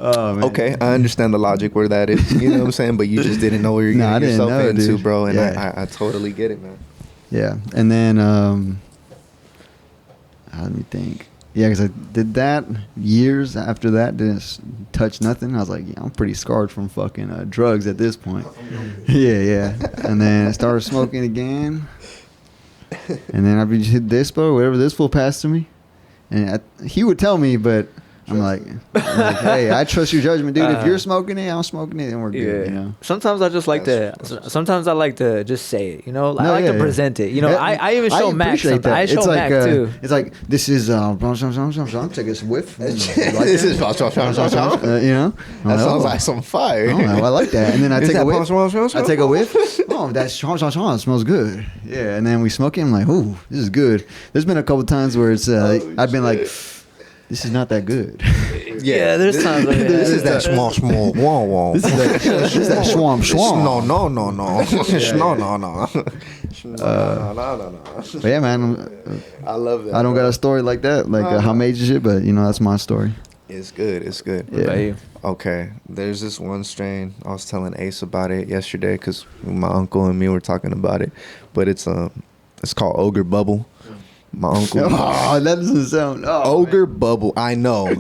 Oh man. Okay, I understand the logic where that is. You know what I'm saying? But you just didn't know where you're No, I getting didn't yourself know, into, dude. bro. And Yeah. I totally get it, man. Yeah, and then let me think. Yeah, because I did that years after that. Didn't touch nothing. I was like, yeah, I'm pretty scarred from fucking drugs at this point. yeah. And then I started smoking again. And then I would just hit dispo, whatever this fool passed to me. And he would tell me, but I'm like, hey, I trust your judgment, dude. If you're smoking it, I'm smoking it, and we're good, you know? Sometimes I just like sometimes I like to just say it, you know? I like to present it. You know, I even show Max something. I show Max too. It's like, this is, take a whiff. This is you know? That sounds like some fire. I like that. And then I Is take a that whiff. punch? I take a whiff. Oh, that's it smells good. Yeah, and then we smoke it. I'm like, ooh, this is good. There's been a couple times where it's I've been like, this is not that good. Yeah, there's times like that. This is that small wah. This is that swamp. No. No. But yeah, man, I love that. I don't got a story like that, like how major shit, but you know, that's my story. It's good. Yeah. Okay, there's this one strain. I was telling Ace about it yesterday because my uncle and me were talking about it. But it's called Ogre Bubble. My uncle. Oh, that doesn't sound. Oh, Ogre Bubble. I know.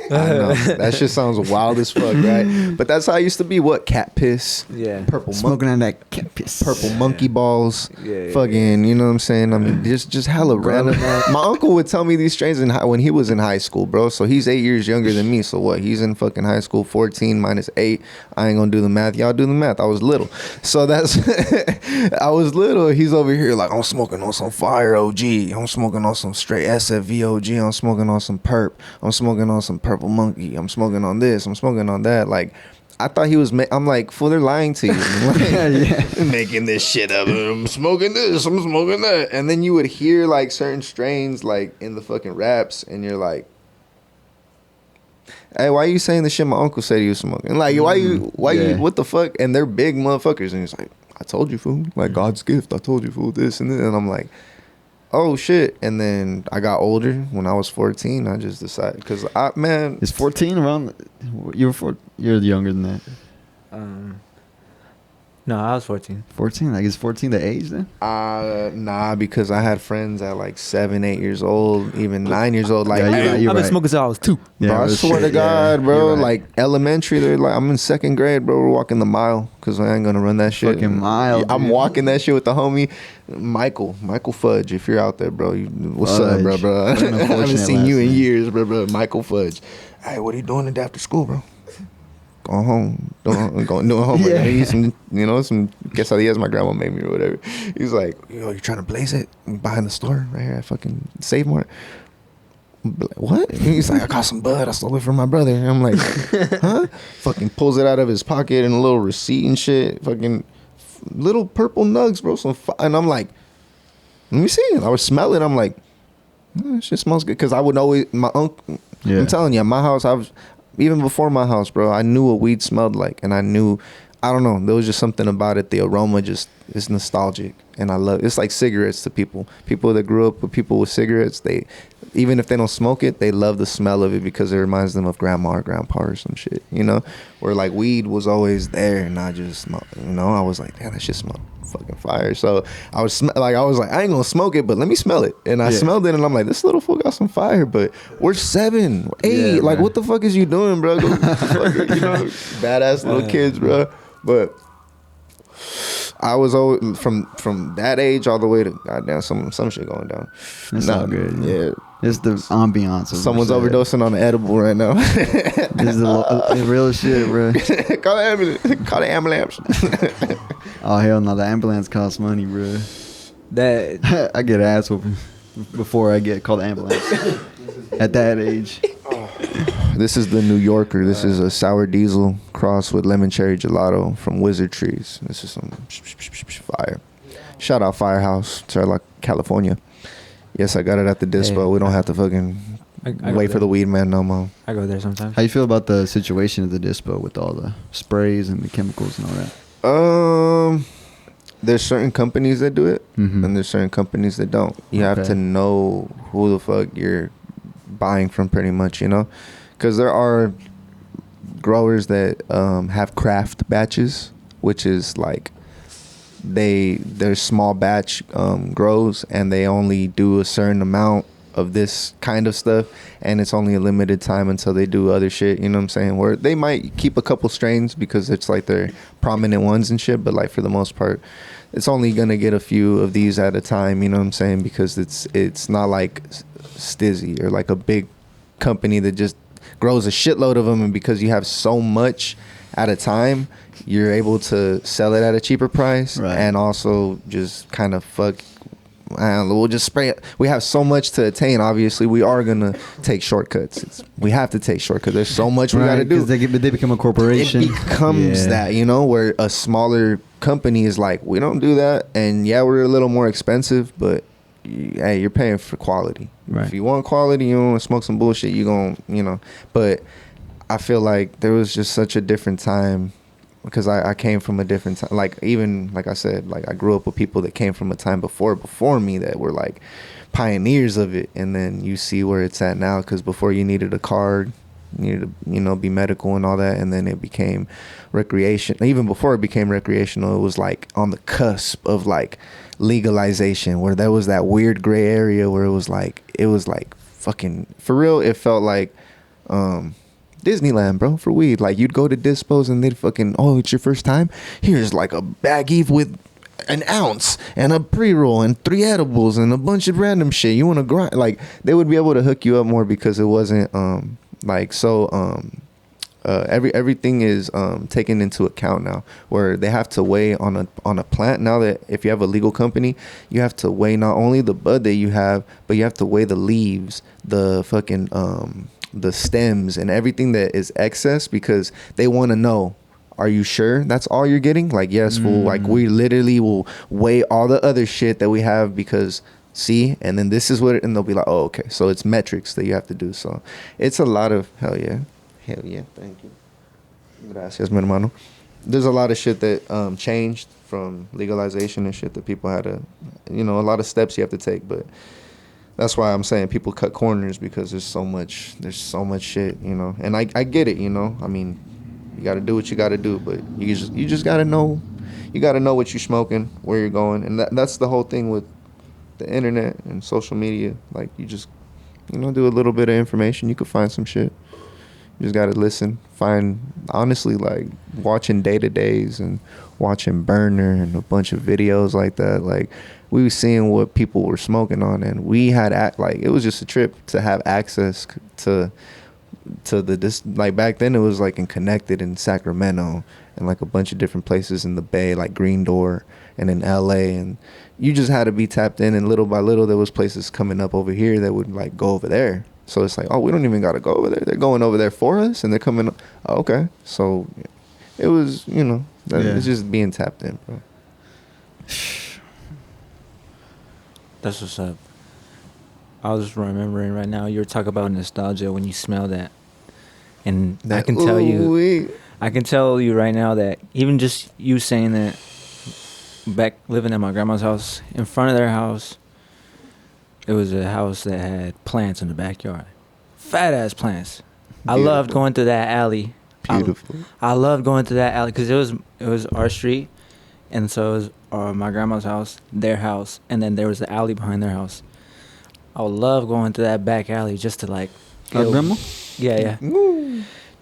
That shit sounds wild as fuck, right? But that's how I used to be. What? Cat piss. Yeah. Purple smoking on that cat piss. Purple monkey balls. Yeah. Fucking, you know what I'm saying? I mean, just hella random. My uncle would tell me these strains when he was in high school, bro. So he's 8 years younger than me. So what? He's in fucking high school. 14 minus 8. I ain't gonna do the math. Y'all do the math. I was little. So that's I was little. He's over here like, I'm smoking on some fire OG. I'm smoking on some straight SFV OG. I'm smoking on some perp. I'm smoking on some purple monkey. I'm smoking on this. I'm smoking on that. Like, I thought he was. I'm like, fool, they're lying to you. Like, making this shit up. I'm smoking this. I'm smoking that. And then you would hear like certain strains like in the fucking raps, and you're like, hey, why are you saying the shit my uncle said he was smoking? Like, why you, what the fuck? And they're big motherfuckers. And he's like, I told you, fool. Like, God's gift. I told you, fool, this and this. And I'm like, oh, shit. And then I got older. When I was 14, I just decided. Because, man. Is 14 around? You're younger than that. No, I was 14. 14? Like, is 14 the age then? Nah, because I had friends at like 7, 8 years old, even 9 years old. Like, Yeah, you're I've been smoking since I was 2. Yeah, bro, I real swear shit. to God, Yeah, bro. you're right. Like elementary, they're like, I'm in 2nd grade, bro. We're walking the mile because I ain't gonna run that shit. Fucking mile, I'm dude. walking that shit with the homie Michael Fudge. If you're out there, bro, what's up, Fudge. bro? I What an haven't unfortunate seen you last in name. years, bro. Michael Fudge. Hey, what are you doing today after school, bro? Going home, doing homework. Yeah. I eat some quesadillas my grandma made me or whatever. He's like, yo, you trying to blaze it behind the store right here at fucking Save Mart? Like, what? He's like, I got some bud. I stole it from my brother. And I'm like, huh? Fucking pulls it out of his pocket and a little receipt and shit. Fucking little purple nugs, bro. And I'm like, let me see. And I was smelling. I'm like, this shit smells good. Because I would always, my uncle, Yeah. I'm telling you, at my house, even before my house, bro, I knew what weed smelled like. And I knew, I don't know, there was just something about it. The aroma just is nostalgic. And I love it's like cigarettes to people. People that grew up with people with cigarettes, they, even if they don't smoke it, they love the smell of it because it reminds them of grandma or grandpa or some shit, you know? Where like weed was always there and I just, you know, I was like, damn, that shit smell fucking fire. So I was like, I ain't gonna smoke it, but let me smell it. And I smelled it and I'm like, this little fool got some fire, but we're 7, 8. Yeah, like, man. what the fuck is you doing, bro? Go, fucking, you know, badass little kids, bro. But I was always from that age all the way to goddamn some shit going down. It's all good. Yeah. It's the ambiance. Of Someone's the shit. overdosing on the edible right now. This is the real shit, bro. Call the ambulance. Call the ambulance. Oh hell no, the ambulance costs money, bro. That I get ass whooping before I get called the ambulance. At that age. This is the New Yorker. This is a sour diesel crossed with lemon cherry gelato from Wizard Trees. This is some fire. Shout out Firehouse, Charlotte, California. Yes, I got it at the dispo. Hey, we don't have to fucking I wait for the weed man no more. I go there sometimes. How you feel about the situation at the dispo with all the sprays and the chemicals and all that? There's certain companies that do it, Mhm. and there's certain companies that don't. You have Okay. to know who the fuck you're buying from, pretty much, you know, because there are growers that have craft batches, which is like they're small batch grows, and they only do a certain amount of this kind of stuff, and it's only a limited time until they do other shit, you know what I'm saying, where they might keep a couple strains because it's like they're prominent ones and shit, but like for the most part it's only gonna get a few of these at a time, you know what I'm saying, because it's not like Stizzy or like a big company that just grows a shitload of them, and because you have so much at a time, you're able to sell it at a cheaper price, right. and also just kind of we'll just spray it. We have so much to attain. Obviously, we are gonna take shortcuts. We have to take shortcuts. There's so much we got to do. They become a corporation. It becomes that, you know, where a smaller company is like, we don't do that, and yeah, we're a little more expensive, but hey, you're paying for quality. Right. If you want quality, you don't want to smoke some bullshit, you gon', you know. But I feel like there was just such a different time, because I came from a different time. Like, even like I said, like I grew up with people that came from a time before me that were like pioneers of it, and then you see where it's at now. Because before, you needed a card, you needed to, you know, be medical and all that, and then it became recreation. Even before it became recreational, it was like on the cusp of like legalization, where there was that weird gray area where it was like fucking for real. It felt like Disneyland, bro, for weed. Like, you'd go to dispos and they'd fucking, oh, it's your first time? Here's like a baggie with an ounce and a pre-roll and 3 edibles and a bunch of random shit. You want to grind? Like, they would be able to hook you up more because it wasn't everything is taken into account now, where they have to weigh on a plant. Now that if you have a legal company, you have to weigh not only the bud that you have, but you have to weigh the leaves, the fucking the stems, and everything that is excess, because they want to know, are you sure that's all you're getting? Like, yes, fool, like we literally will weigh all the other shit that we have, because see, and then this is what and they'll be like, oh, okay, so it's metrics that you have to do. So it's a lot of hell yeah, thank you, gracias mi hermano. There's a lot of shit that changed from legalization and shit that people had to, you know, a lot of steps you have to take. But that's why I'm saying people cut corners, because there's so much shit, you know. And I get it, you know. I mean, you got to do what you got to do, but you just got to know, you got to know what you're smoking, where you're going. And that's the whole thing with the internet and social media. Like, you just, you know, do a little bit of information, you could find some shit. You just got to listen, honestly, like watching Day-to-Days and watching Burner and a bunch of videos like that. Like, we were seeing what people were smoking on, and we had like, it was just a trip to have access to like, back then it was like Connected in Sacramento and like a bunch of different places in the Bay, like Green Door, and in LA, and you just had to be tapped in, and little by little there was places coming up over here that would like go over there. So it's like, oh, we don't even got to go over there. They're going over there for us, and they're coming. Oh, okay. So it was, you know, it's just being tapped in, bro. That's what's up. I was just remembering right now, you were talking about nostalgia when you smell that. And I can tell you right now that even just you saying that, back living at my grandma's house, in front of their house, it was a house that had plants in the backyard. Fat ass plants. Beautiful. I loved going to that alley. Beautiful. I loved going to that alley because it was our street, and so it was my grandma's house, their house, and then there was the alley behind their house. I would love going to that back alley just to like. Grandma? Yeah.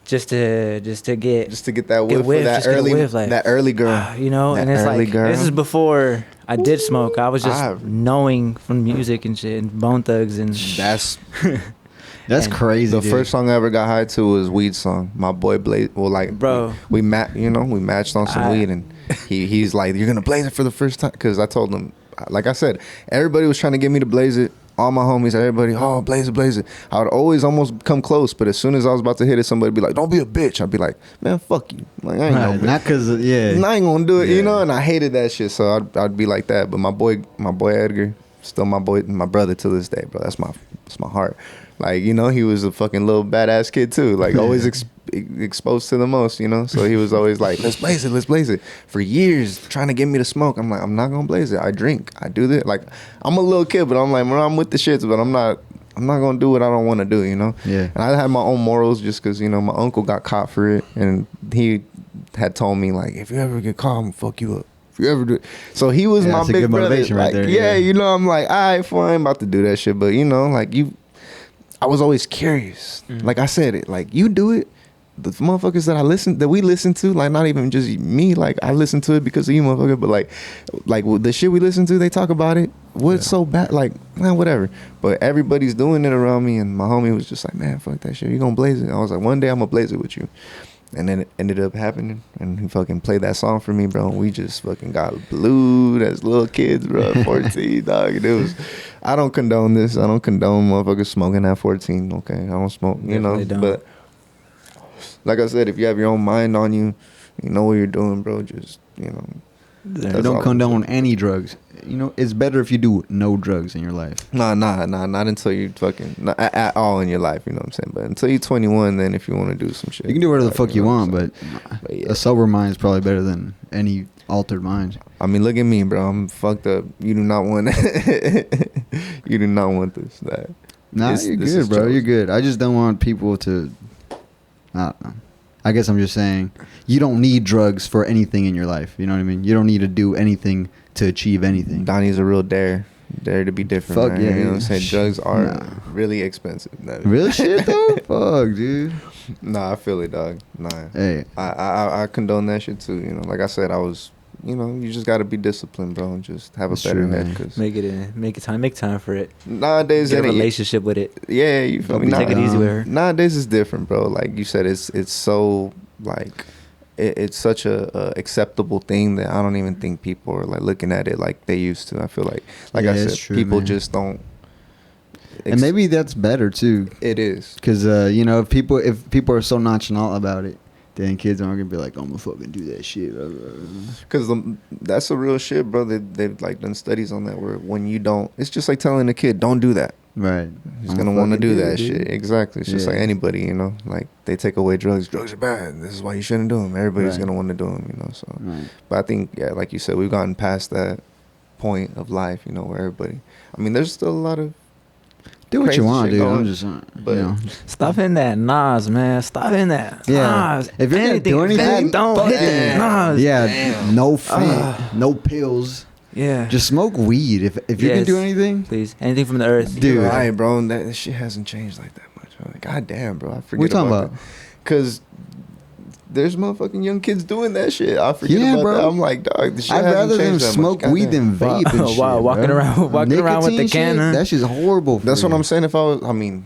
Just to get that whiff, that early girl, you know. And it's like, this is before I did smoke. I was just knowing from music and shit, and Bone Thugs, and that's crazy. The first song I ever got high to was Weed Song. My boy Blaze, well, like, bro, we matched on some weed, and he's like, you're gonna blaze it for the first time, because I told him, like I said, everybody was trying to get me to blaze it. All my homies, everybody, oh, blaze it. I would always almost come close, but as soon as I was about to hit it, somebody would be like, don't be a bitch. I'd be like, man, fuck you. Like, I ain't no bitch. Not because, I ain't gonna do it, you know? And I hated that shit, so I'd be like that. But my boy Edgar, still my brother to this day, bro. That's my heart. Like, you know, he was a fucking little badass kid too. Like, always exposed to the most, you know? So he was always like, let's blaze it. For years, trying to get me to smoke. I'm like, I'm not gonna blaze it. I drink. I do this. Like, I'm a little kid, but I'm like, bro, I'm with the shits, but I'm not I'm not gonna do what I don't want to do, you know. Yeah. And I had my own morals just because, you know, my uncle got caught for it, and he had told me like, if you ever get caught, I'm gonna fuck you up. If you ever do it. So he was my that's a big good brother. motivation right Like, there, yeah, yeah. you know, I'm like, all right, fine, I ain't about to do that shit. But you know, like I was always curious. Like I said it, like you do it. The motherfuckers that we listen to, like not even just me, like I listen to it because of you motherfucker, but like the shit we listen to, they talk about it. What's so bad? Like, man, whatever. But everybody's doing it around me, and my homie was just like, man, fuck that shit. You gonna blaze it? I was like, one day I'm gonna blaze it with you. And then it ended up happening, and he fucking played that song for me, bro. And we just fucking got blued as little kids, bro. 14, dog. And it was. I don't condone this. I don't condone motherfuckers smoking at 14. Okay, I don't smoke, you know. But like I said, if you have your own mind on you, you know what you're doing, bro. Just, you know. You don't condone any drugs. You know, it's better if you do no drugs in your life. Nah, not until you fucking not at all in your life. You know what I'm saying? But until you're 21, then if you want to do some shit, You can do whatever the fuck you want, but yeah. a sober mind is probably better than any altered mind. I mean, look at me, bro. I'm fucked up. You do not want. You do not want this. That. Nah, you're good, bro. You're good. I just don't want people to. I don't know. I guess I'm just saying, you don't need drugs for anything in your life. You know what I mean? You don't need to do anything to achieve anything. Donnie's a real dare to be different. Fuck right? yeah, You know what I'm dude. saying? Drugs are Nah. really expensive. Real shit though? Fuck, dude. Nah, I feel it, dog. Nah. Hey. I condone that shit too. You know, like I said, you know, you just got to be disciplined, bro, and just have That's a better true, head. man. Cause Make time for it. nowadays, Get a it- relationship with it. yeah, you feel me? Take it easy with her. Nowadays it's different, bro. Like you said, it's so like it's such a acceptable thing that I don't even think people are like looking at it like they used to. I feel like Yeah, I it's said, true, people man. just don't. And maybe that's better too. It is. Because, you know, if people are so nonchalant about it, then kids aren't going to be like, I'm going to fucking do that shit. Because that's a real shit, bro. They've like done studies on that where when you don't, it's just like telling a kid, don't do that. Right. He's going to want to do that dude. shit. Exactly. It's just Yeah. like anybody, you know, like they take away drugs. Drugs are bad. This is why you shouldn't do them. Everybody's Right. going to want to do them, you know. So, Right. but I think, yeah, like you said, we've gotten past that point of life, you know, where everybody, I mean, there's still a lot of, Do what crazy you want, shit dude. going, I'm just, but- you know. Stop in that Nas, man. Stop in that. Yeah. Nas. If you're gonna do anything, don't fuck hit it. the Nas. Yeah, no fent, no pills. Yeah. Just smoke weed. If you can Yes. do anything, Please. Anything from the earth. Dude. You're right, bro. And that shit hasn't changed like that much. I'm like, God damn, bro. I forget What you talking about about? Because there's motherfucking young kids doing that shit. I forget Yeah, about bro. that. I'm like, dog, the shit I'd hasn't rather them changed that smoke much. weed Goddamn. than vape and shit. Wow, walking bro. around with the Nicotine can, huh? That shit's horrible. For That's you. what I'm saying. If I mean,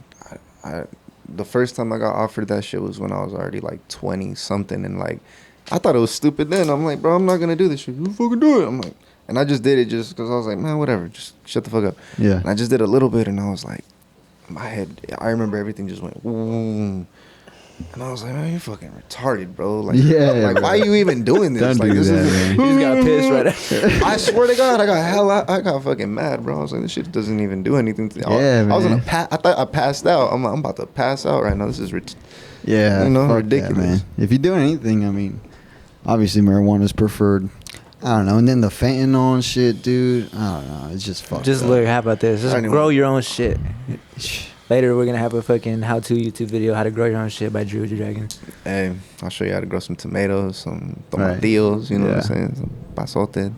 the first time I got offered that shit was when I was already like 20 something, and like, I thought it was stupid then. I'm like, bro, I'm not gonna do this shit. You fucking do it. I'm like, and I just did it just because I was like, man, whatever, just shut the fuck up. Yeah. And I just did a little bit, and I was like, my head, I remember everything just went, boom. And I was like, man, you're fucking retarded, bro. Like, Yeah, like bro. why are you even doing this? Don't like, do this that, is. man. He just got pissed right after. I swear to God, I got fucking mad, bro. I was like, this shit doesn't even do anything to me. Yeah, I was in man. I thought I passed out. I'm about to pass out right now. This is Yeah, you know, fuck ridiculous. that, man. If you're doing anything, I mean, obviously marijuana's preferred. I don't know. And then the fentanyl and shit, dude. I don't know. It's just fucked Just up. look, how about this? Just I didn't grow want- your own shit. Later, we're going to have a fucking how-to YouTube video, how to grow your own shit by Drew the Dragon. Hey, I'll show you how to grow some tomatoes, some Right. tomatillos, you know what I'm Yeah. saying? Some pasote,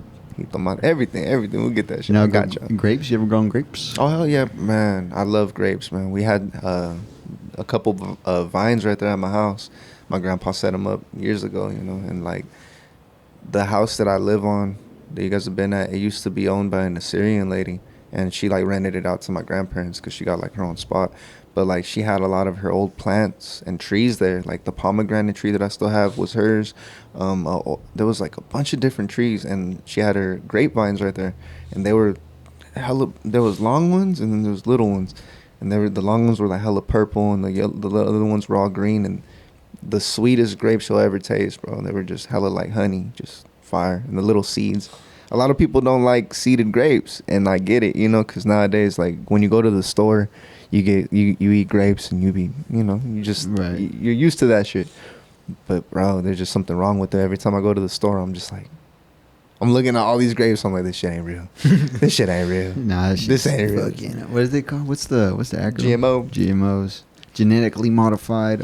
tomate, everything. We'll get that shit. You know, I got you. grapes? You ever grown grapes? Oh, hell yeah, man. I love grapes, man. We had a couple of vines right there at my house. My grandpa set them up years ago, you know, and like the house that I live on, that you guys have been at, it used to be owned by an Assyrian lady, and she like rented it out to my grandparents because she got like her own spot. But like she had a lot of her old plants and trees there. Like the pomegranate tree that I still have was hers. There was like a bunch of different trees, and she had her grapevines right there, and they were hella. There was long ones and then there was little ones, and the long ones were like hella purple, and the other ones were all green, and the sweetest grapes you'll ever taste, bro. They were just hella like honey, just fire, and the little seeds. A lot of people don't like seeded grapes, and I get it, you know, because nowadays, like when you go to the store, you eat grapes, and you just Right. you're used to that shit. But bro, there's just something wrong with it. Every time I go to the store, I'm just like, I'm looking at all these grapes. I'm like, this shit ain't real. This shit ain't real. Nah, This ain't real. fucking, what is it called? What's the acronym? GMO. GMOs. Genetically modified,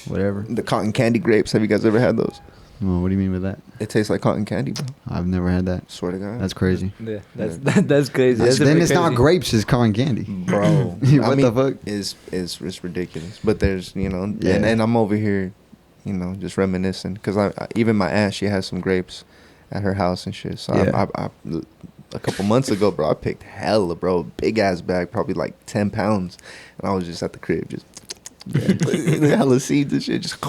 whatever. The cotton candy grapes. Have you guys ever had those? Oh, what do you mean by that? It tastes like cotton candy, bro. I've never had that. Swear to God. That's crazy. Yeah, that's crazy. That's Then it's crazy. not grapes, it's cotton candy. Bro. What the fuck? It's ridiculous. But there's, you know, Yeah. and I'm over here, you know, just reminiscing. Because I even my aunt, she has some grapes at her house and shit. So Yeah. I a couple months ago, bro, I picked hella, bro, big ass bag, probably like 10 pounds. And I was just at the crib, just hella seeds and shit, just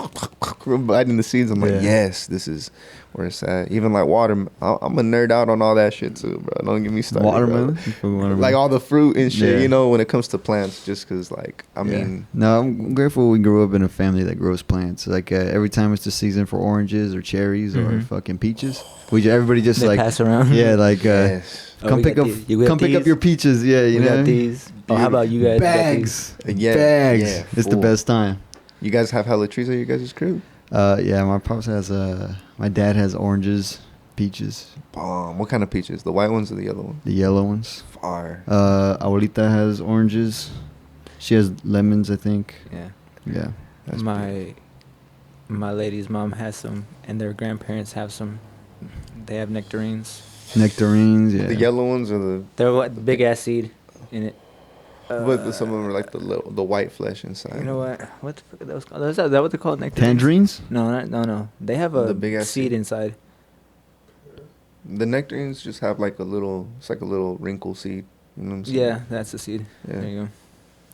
biting the seeds. I'm like, Yeah. yes, this is where it's at. Even like water, I'm a nerd out on all that shit too, bro. Don't get me started. Watermelon? Bro. You fuck with watermelon? Like all the fruit and shit, Yeah. you know, when it comes to plants, just because, like, I Yeah. mean, No, I'm grateful we grew up in a family that grows plants. Like every time it's the season for oranges or cherries or Mhm. fucking peaches, everybody just They like pass around. Yeah, like yes. Oh, come we pick got up, these. You got come pick up these? your peaches. Yeah, you we know. got these. Oh, how about you guys? You got Bags, Yeah, bags. yeah, It's the full. best time. You guys have hella trees at your guys' crib? Yeah, my pops has my dad has oranges, peaches, Bomb. What kind of peaches? The white ones or the yellow ones? the yellow ones. Fire. Abuelita has oranges. She has lemons, I think. Yeah. Yeah. That's My lady's mom has some, and their grandparents have some. They have nectarines. Nectarines, yeah. The yellow ones or the They're what big ass seed in it. but some of them are like the white flesh inside. You know what? What the fuck are those called? Is that what they're called? Nectarines? Tangerines? No. They have a The big ass seed seed. inside. The nectarines just have like it's like a little wrinkle seed. You know what I'm saying? Yeah, that's the seed. Yeah. There you go.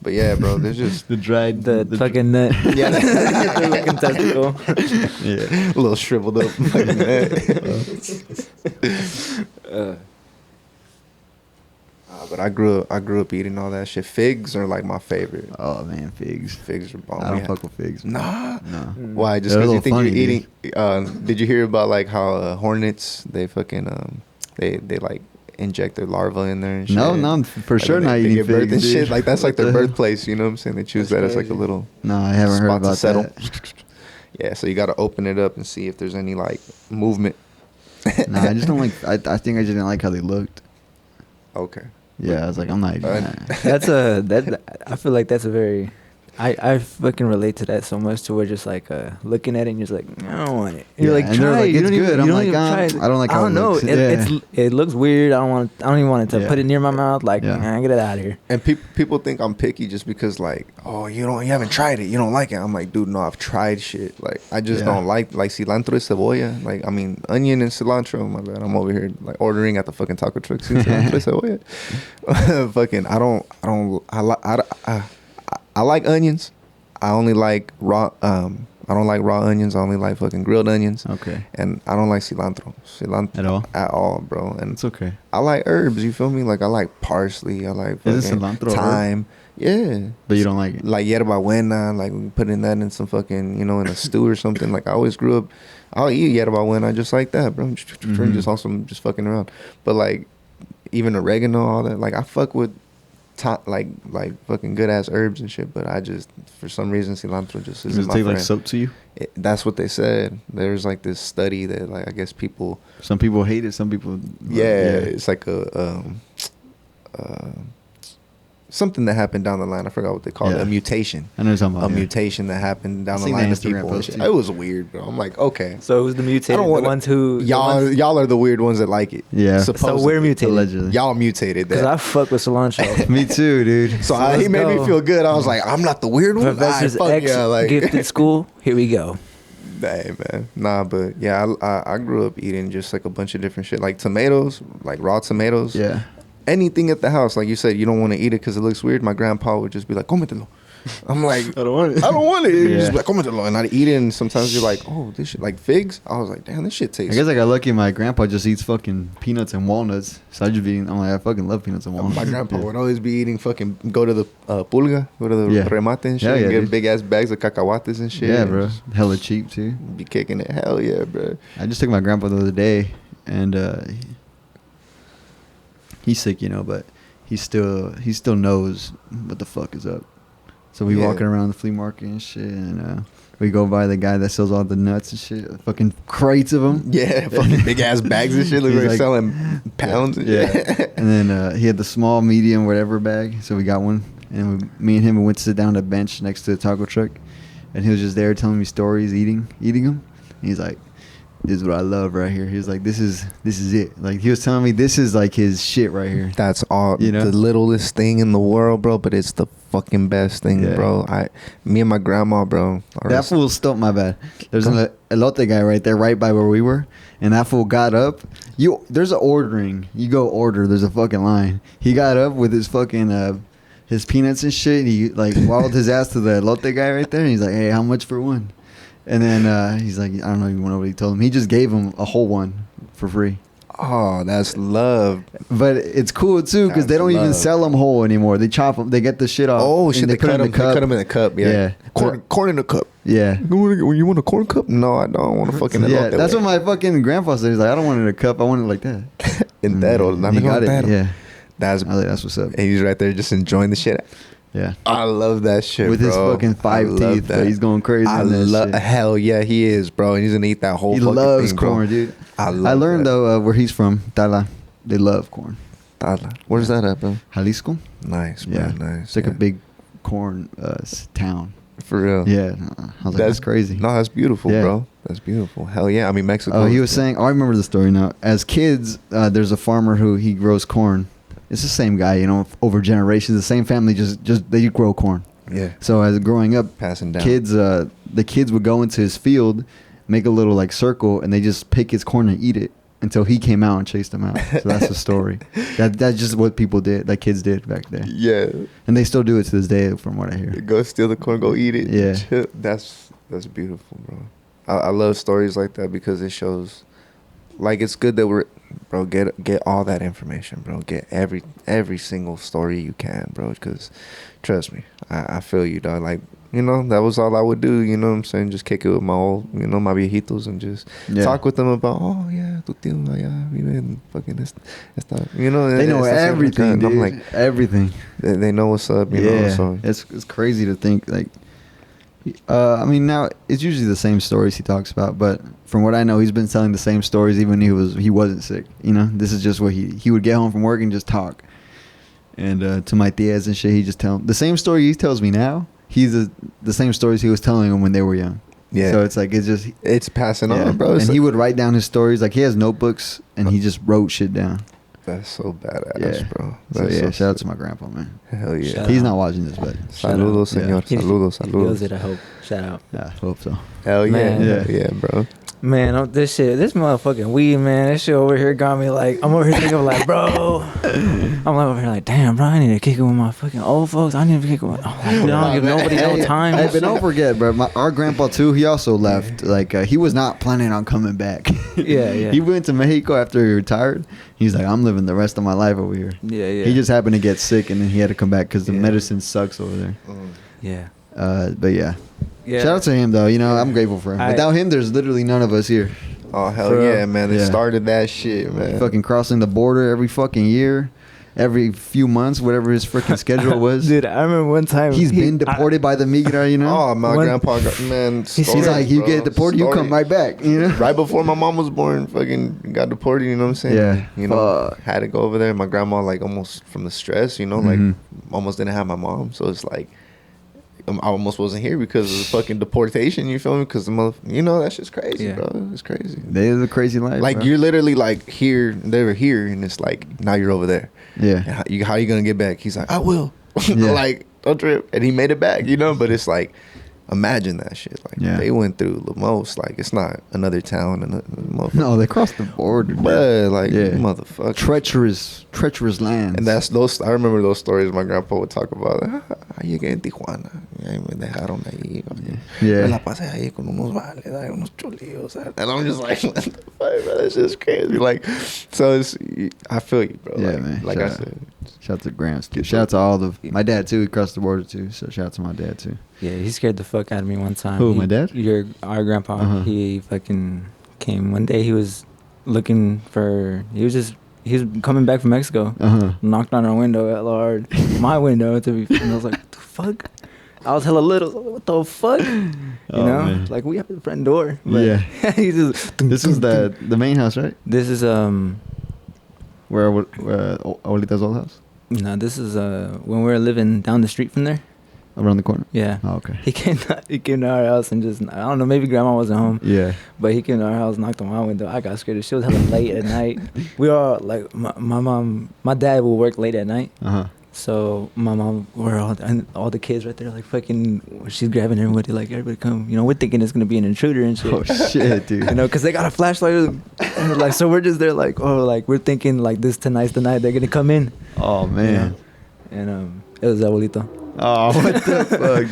But yeah, bro, there's just The dried. The fucking nut. Yeah. The fucking testicle. Yeah. a little shriveled up. fucking man. But I grew up eating all that shit. Figs are like my favorite. Oh man, figs. Figs are bomb. I don't Yeah. fuck with figs. Nah. No. Why? Just They're a because you little think funny, you're eating? Did you hear about like how hornets? They fucking they like inject their larvae in there. And shit. No, I'm for Like, sure when not they eating give birth figs, and dude. shit. Like that's like their What the- birthplace. You know what I'm saying? They choose that as like a little No, I haven't heard spot to about settle. that. Yeah, so you got to open it up and see if there's any like movement. Nah, I just don't like. I think I just didn't like how they looked. Okay. Yeah, I was like, I'm not even. That I feel like that's a very I fucking relate to that so much to where just like looking at it and you're just like I don't want it. And you're Yeah, like and they're try like, it. You it's don't even- good. you I'm don't like, even try I don't like how it know. looks. It looks weird. I don't even want it to Yeah. put it near my mouth. Like Yeah. nah, get it out of here. And people think I'm picky just because like, oh, you haven't tried it, you don't like it. I'm like, dude, no, I've tried shit. Like I just Yeah. don't like cilantro y cebolla. Like I mean, onion and cilantro. My bad. I'm over here like ordering at the fucking taco truck. Cilantro y cebolla. Fucking, I like onions. I only like raw. I don't like raw onions. I only like fucking grilled onions. Okay. And I don't like cilantro. At all? Bro. And It's okay. I like herbs. You feel me? Like I like parsley. I like Is it fucking cilantro a herb? thyme. Yeah. But you don't like it. Like yerba buena. Like we putting that in some fucking, in a stew or something. Like I always grew up. I'll eat yerba buena just like that, bro. Mhm. Just on some, just fucking around. But like even oregano, all that. Like I fuck with like fucking good ass herbs and shit. But I just for some reason cilantro just Does isn't it my taste friend. like soap to you? That's what they said. There's like this study that like I guess people. Some people hate it. Some people. Yeah, it's like a something that happened down the line. I forgot what they called it. Yeah. A mutation. I know what you're talking A about. Yeah. mutation that happened down I've the seen line that of Instagram people. and post, shit. too. It was weird, bro. I'm like, okay. So who's the mutated? I don't want the ones who y'all are the weird ones that like it. Yeah. Supposedly. So we're mutated. Allegedly. Y'all mutated because I that. fuck with cilantro. Me too, dude. So let's he made me go. feel good. I was like, I'm not the weird one. Professor's Fuck X yeah, like, gifted school. Here we go. Hey man, nah, but yeah, I grew up eating just like a bunch of different shit, like tomatoes, like raw tomatoes. Yeah. Anything at the house, like you said, you don't want to eat it because it looks weird. My grandpa would just be like, "Cómetelo." I'm like, I don't want it. I don't want it. He'd Yeah. just be like, "Cómetelo," and I'd eat it. And sometimes you're like, "Oh, this shit like figs." I was like, "Damn, this shit I tastes." guess I got lucky. My grandpa just eats fucking peanuts and walnuts. So I just be. I'm like, I fucking love peanuts and walnuts. My grandpa Yeah. would always be eating fucking. Go to the pulga, go to the Yeah. remate and shit, Hell yeah, and get dude. big ass bags of cacahuates and shit. Yeah, and bro. just Hella cheap too. Be kicking it. Hell yeah, bro. I just took my grandpa the other day, and he's sick, but he still knows what the fuck is up. So we Yeah. walking around the flea market and shit, and We go by the guy that sells all the nuts and shit. Fucking crates of them. Yeah, fucking big ass bags and shit. Like He's we're like- selling pounds. And shit. Yeah. And then he had the small, medium, whatever bag. So we got one. And me and him went to sit down on a bench next to the taco truck. And he was just there telling me stories, eating them. And he's like, this is what I love right here. He was like, this is it. Like, he was telling me this is like his shit right here. That's all, You know? the littlest thing in the world, bro. But it's the fucking best thing, Yeah. bro. Me and my grandma, bro. That fool still, my bad. There's an elote guy right there, right by where we were. And that fool got up. There's a ordering. You go order. There's a fucking line. He got up with his fucking, his peanuts and shit. He like waddled his ass to the elote guy right there. And he's like, hey, how much for one? And then he's like, I don't even know what he told him. He just gave him a whole one for free. Oh, that's love. But it's cool too because they That's don't even love. sell them whole anymore. They chop them. They get the shit off. Oh and shit! They put cut it them. in They the cup. cut them in the cup. Yeah. Yeah. Corn in a cup. Yeah. You want a corn cup? No, I don't want a fucking. Yeah, that's what my fucking grandpa said. He's like, I don't want it in a cup. I want it like that. Entero. He got it. Yeah. That's. I was like, that's what's up. And he's right there just enjoying the shit. Yeah. I love that shit, With bro. his fucking I 5 love teeth, but he's going crazy. I on that love. shit. Hell yeah, he is, bro. And he's gonna eat that whole. He fucking loves thing, bro. corn, dude. I learned that. though where he's from, Tala. They love corn. Tala. Where's that at, bro? Jalisco. Nice, bro. Yeah, Nice. It's like yeah. a big corn town. For real. Yeah, I was like, that's crazy. No, that's beautiful, Yeah. bro. That's beautiful. Hell yeah. I mean, Mexico. Oh, he is- was saying. Oh, I remember the story now. As kids, there's a farmer who he grows corn. It's the same guy, you know, over generations. The same family, just they grow corn. Yeah. So as growing up, Passing down. the kids would go into his field, make a little like circle, and they just pick his corn and eat it until he came out and chased them out. So that's the story. That's just what people did, like kids did back then, Yeah. and they still do it to this day, from what I hear. Go steal the corn, go eat it. Yeah. Chill. That's beautiful, bro. I love stories like that because it shows, like, it's good that bro, get all that information, bro. Get every single story you can, bro. Because trust me, I feel you, dog. Like, you know, that was all I would do. You know what I'm saying? Just kick it with my old, you know, my viejitos and just talk with them about, oh yeah, tu tío allá vive en fucking esta, you know. They know everything, and dude. I'm like, Everything. they know what's up, you know. So it's crazy to think like. I mean, now it's usually the same stories he talks about, but from what I know, he's been telling the same stories even when he wasn't sick. You know, this is just what he would get home from work and just talk. And to my tias and shit, he just tell the same story he tells me now. He's the same stories he was telling them when they were young. yeah. So it's like it's passing yeah. on, bro. It's And he like- would write down his stories. Like he has notebooks and he just wrote shit down. That's so badass, Yeah. bro. So That's yeah, so shout out to my grandpa, man. hell yeah. Shout He's out. not watching this, but Saludos, Yeah. señor. Saludos, He feels saludos. it, I hope. Shout out. yeah, I hope so. Hell yeah, Man. yeah, bro. Man, this motherfucking weed, man. This shit over here got me like, I'm over here thinking like, bro. I'm like over here like, damn, bro, I need to kick it with my fucking old folks. I need to kick it with, I don't give nobody no time. Hey, but don't forget, bro. Our grandpa too. He also left. Like he was not planning on coming back. Yeah, yeah. He went to Mexico after he retired. He's like, I'm living the rest of my life over here. Yeah, yeah. He just happened to get sick, and then he had to come back because the Yeah. medicine sucks over there. yeah. But yeah. Yeah. Shout out to him though. You know, I'm grateful for him. Without him, there's literally none of us here. Oh hell For real. yeah, man! They Yeah. started that shit, man. Fucking crossing the border every fucking year, every few months, whatever his freaking schedule was. Dude, I remember one time He's been deported by the Migra, you know. Oh, my When- grandpa, man. He's stories, like, you bro. get deported, you come Stories. right back, you know. Right before my mom was born, fucking got deported. You know what I'm saying? Yeah. You know, Fuck. had to go over there. My grandma, like, almost from the stress. You know, Mhm. like, almost didn't have my mom. So it's like, I almost wasn't here because of the fucking deportation. You feel me? Because the mother, you know, that's just crazy, Yeah. bro. It's crazy. They live a crazy life. Like bro. you're literally like here, they were here, and it's like now you're over there. Yeah. And how you gonna get back? He's like, I will. Yeah. Like, don't trip. And he made it back, you know. But it's like, imagine that shit. Like Yeah. they went through the most. Like it's not another town and No, they crossed the border. bro. but like Yeah. motherfucker. Treacherous lands. And that's those. I remember those stories my grandpa would talk about. I llegué en Tijuana. Y ahí me dejaron ahí. Yeah. Me la pasé ahí con unos vales, unos chulillos. And I'm just like, what the fuck, bro? That's just crazy. Like, so it's. I feel you, bro. Yeah, like, man. Like Shout I out. said. Shout out to Grams. Shout out to all the my dad too. He crossed the border too. So shout out to my dad too. Yeah, he scared the fuck out of me one time. Who, my dad? Our grandpa. Uh-huh. He fucking came one day. He was looking for. He was coming back from Mexico. Uh huh. Knocked on our window at large, my window to be. And I was like, what the fuck? I was hella little. What the fuck? You Oh, know, man. like we have the front door. But Yeah. he just. This was the main house, right? This is Where Abuelita's old house? No, this is when we were living down the street from there. Around the corner? Yeah. Oh, okay. He came to our house and just, I don't know, maybe grandma wasn't home. Yeah. But he came to our house, knocked on my window. I got scared. She was hella late at night. We all, like, my dad will work late at night. Uh-huh. So my mom, and all the kids right there, like, fucking, she's grabbing everybody, like, everybody come. You know, we're thinking it's going to be an intruder and shit. Oh, shit, dude. You know, because they got a flashlight. And like, so we're just there, like, oh, like, we're thinking, like, tonight's the night they're going to come in. Oh, man. You know? And it was Abuelito. Oh, what the fuck,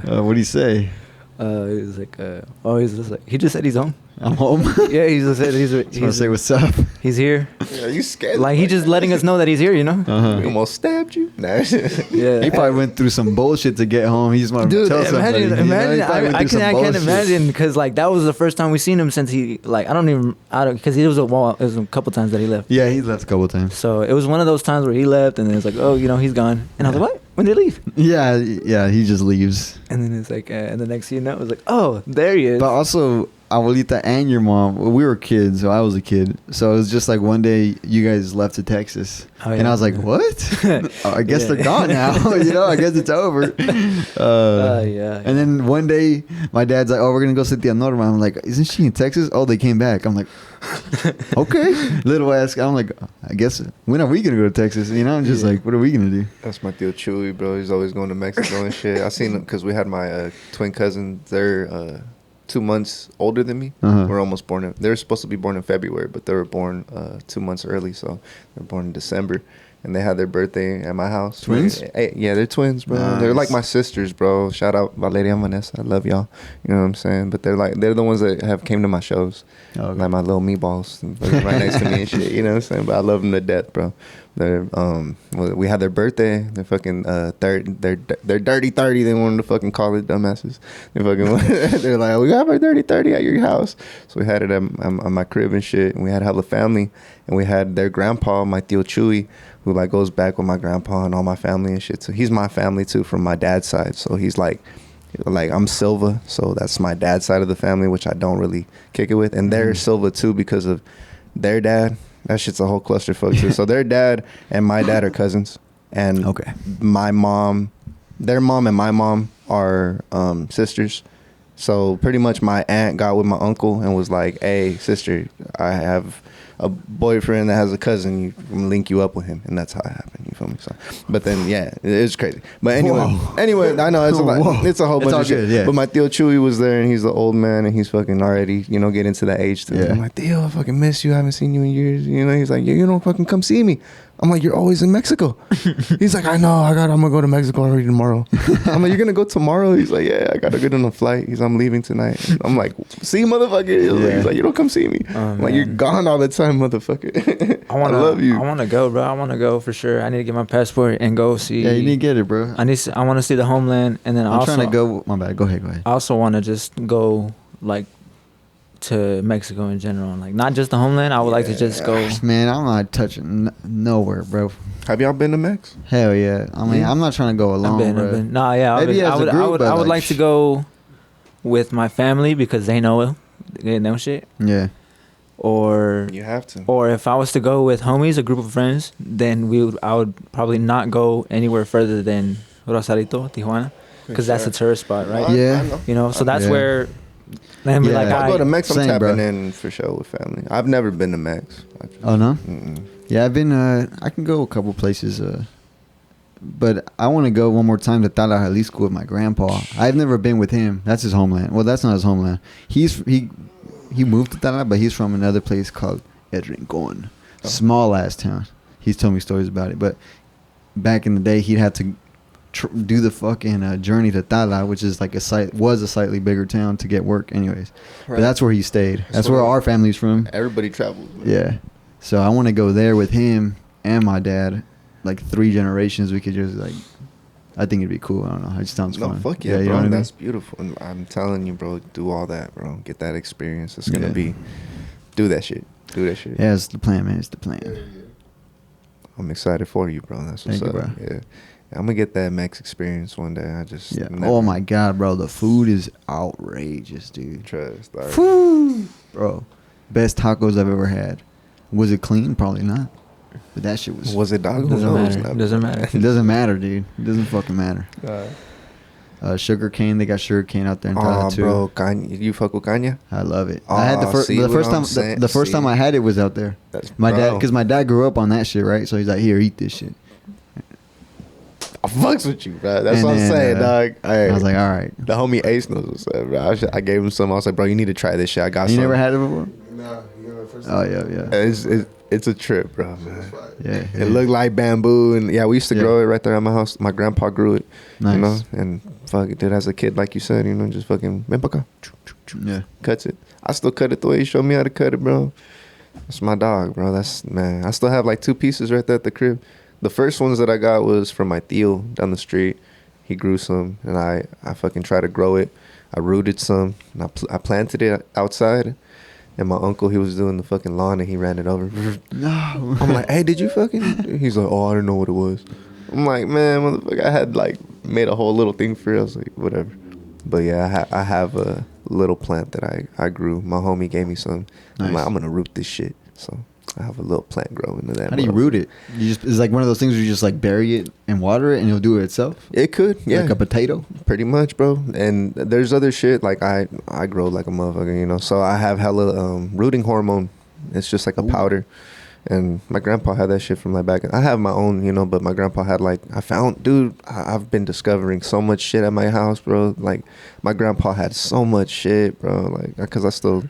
dude? What do you say? He was like, he's just like, he just said he's home. I'm home. Yeah, he just said he's Just want to say what's up. he's here. Yeah, you scared? Like, he just letting us know that he's here, you know? Uh-huh. He almost stabbed you. Nah. Yeah. He probably went through some bullshit to get home. He just wanted to Dude, tell somebody. imagine, You know, he probably went I through some can't bullshit. imagine, because, like, that was the first time we seen him since he, like, because it was a couple times that he left. Yeah, he left a couple times. So it was one of those times where he left, and then it's like, oh, you know, he's gone. And I was like, what? When did he leave? Yeah, he just leaves. And then it's like, and the next thing you know, it was like, oh, there he is. But also, Abuelita and your mom, we were kids, so I was a kid. So it was just like one day you guys left to Texas. Oh, and yeah. I was like, what? Oh, I guess Yeah. they're gone now. You know, I guess it's over. Yeah. And then one day, my dad's like, oh, we're going to go see Tia Norma. I'm like, isn't she in Texas? Oh, they came back. I'm like, okay. Little ass. I'm like, I guess, when are we going to go to Texas? You know, I'm just like, what are we going to do? That's my tío Chewy, bro. He's always going to Mexico and shit. I seen him because we had my twin cousins. They're 2 months older than me. Uh-huh. We're almost born. They're supposed to be born in February, but they were born 2 months early, so they're born in December. And they had their birthday at my house. Twins? Yeah, they're twins, bro. Nice. They're like my sisters, bro. Shout out Valeria and Vanessa. I love y'all. You know what I'm saying? But they're the ones that have came to my shows. Oh, okay. Like my little meatballs right next to me and shit. You know what I'm saying? But I love them to death, bro. They're we had their birthday. They're fucking they're dirty 30. They wanted to fucking call it, dumbasses. They fucking they're like, we have our dirty 30 at your house. So we had it at my crib and shit. And we had hella family. And we had their grandpa, my tío Chewy, who like goes back with my grandpa and all my family and shit. So he's my family too from my dad's side. So he's like I'm Silva, so that's my dad's side of the family, which I don't really kick it with. And they're Silva too because of their dad. That shit's a whole clusterfuck too. So their dad and my dad are cousins, and Okay. my mom, their mom and my mom are sisters. So pretty much my aunt got with my uncle and was like, "Hey, sister, I have a boyfriend that has a cousin. I'm gonna link you up with him," and that's how it happened. You feel me? So, but then yeah, it was crazy. But anyway, Whoa. I know it's a lot. Whoa. It's a whole It's bunch all of shit. good, yeah. But my tío Chewy was there, and he's an old man, and he's fucking already, getting to that age. Too. Yeah. I'm like, Tío, I fucking miss you. I haven't seen you in years. He's like, yeah, you don't fucking come see me. I'm like, you're always in Mexico. He's like, I know. I'm gonna go to Mexico already tomorrow. I'm like, you're gonna go tomorrow? He's like, yeah, I gotta get on a flight. I'm leaving tonight. I'm like, see, motherfucker. He's like, you don't come see me. I'm like, you're gone all the time, motherfucker. I love you. I want to go, bro. I want to go for sure. I need to get my passport and go see. Yeah, you need to get it, bro. I want to see the homeland, and then I'm also trying to go. My bad. Go ahead. I also want to just go like to Mexico in general, and like not just the homeland. I would like to just go. Man, I'm not touching nowhere, bro. Have y'all been to Mex? Hell yeah. I mean, Yeah. I'm not trying to go alone, I've bro. been. Nah, yeah. Maybe as a group, but I would like, like to go with my family because they know shit. Yeah. You have to. Or if I was to go with homies, a group of friends, then I would probably not go anywhere further than Rosarito, Tijuana, because that's a tourist spot, right? Yeah. I know. You know, so that's Yeah. where. Then be Yeah. like, I'll go to Mex. I'm Same, tapping bro. in for sure with family. I've never been to Mex. Oh no. Mm-mm. Yeah, I've been. I can go a couple places. But I want to go one more time to Tala, Jalisco with my grandpa. I've never been with him. That's his homeland. Well, that's not his homeland. He moved to Tala, but he's from another place called El Rincon. Small ass town. He's told me stories about it. But back in the day, he'd have to do the fucking journey to Tala, which is like a slightly bigger town to get work anyways. But Right. that's where he stayed. That's where our family's from. Everybody travels. Man. Yeah. So I want to go there with him and my dad. Like 3 generations, we could just like. I think it'd be cool. I don't know. It just sounds No, fun. fuck yeah, you know bro. what I mean? That's beautiful. And I'm telling you, bro, do all that, bro. Get that experience. It's gonna Yeah. be. Do that shit. Do that shit. Yeah, it's the plan, man. It's the plan. I'm excited for you, bro. That's what's Thank you, up. bro. Yeah. I'm gonna get that Mex experience one day. I just never- Oh my god, bro, the food is outrageous, dude. Trust. Bro, best tacos I've ever had. Was it clean? Probably not. But that shit was. it dog? Doesn't matter. Doesn't matter. It doesn't matter, dude. It doesn't fucking matter. Sugar cane. They got sugar cane out there in Thailand too. Bro, you fuck with caña? I love it. I had the first I'm the first time I had it was out there. My dad, because my dad grew up on that shit, right? So he's like, here, eat this shit. I fucks with you, bro. That's And what I'm then, saying, dog. Hey, I was like, all right. the homie Ace knows what's up, bro. I gave him some. I was like, bro, you need to try this shit. I got You some. never had it before? Nah, you know, first Oh yeah. It's a trip, bro. Man. Yeah. It looked like bamboo, and we used to grow it right there at my house. My grandpa grew it, Nice. you know, and fuck it, dude. As a kid, like you said, you know, just fucking ven pa acá. Yeah. Cuts it. I still cut it the way he showed me how to cut it, bro. That's my dog, bro. Man. I still have like 2 pieces right there at the crib. The first ones that I got was from my tío down the street. He grew some, and I fucking tried to grow it. I rooted some, and I planted it outside. And my uncle, he was doing the fucking lawn, and he ran it over. No. I'm like, hey, did you fucking? He's like, oh, I didn't know what it was. I'm like, man, motherfucker, I had like made a whole little thing for it. I was like, whatever. But yeah, I have a little plant that I grew. My homie gave me some. I'm Nice. like, I'm gonna root this shit. So I have a little plant growing into that. How do you root it? It's like one of those things where you just like bury it and water it, and it'll do it itself. It could, yeah. Like a potato. Pretty much, bro. And there's other shit like I grow like a motherfucker, you know. So I have hella rooting hormone. It's just like a powder. And my grandpa had that shit from like back. I have my own, you know, but my grandpa had like I've been discovering so much shit at my house, bro. Like my grandpa had so much shit, bro. Like because I still,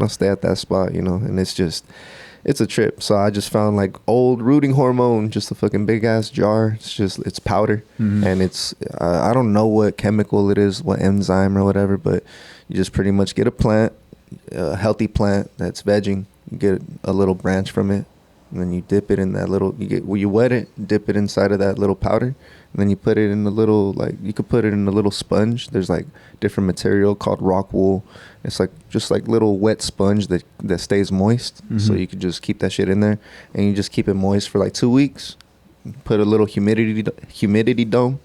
stay at that spot, you know. And it's a trip. So I just found like old rooting hormone, just a fucking big ass jar. It's powder, and it's I don't know what chemical it is, what enzyme or whatever, but you just pretty much get a healthy plant that's vegging. You get a little branch from it, and then you dip it in that little. You wet it, dip it inside of that little powder, and then you put it in a little you could put it in a little sponge. There's like different material called rock wool. It's like just like little wet sponge that stays moist. So you could just keep that shit in there, and you just keep it moist for like 2 weeks. Put a little humidity dome,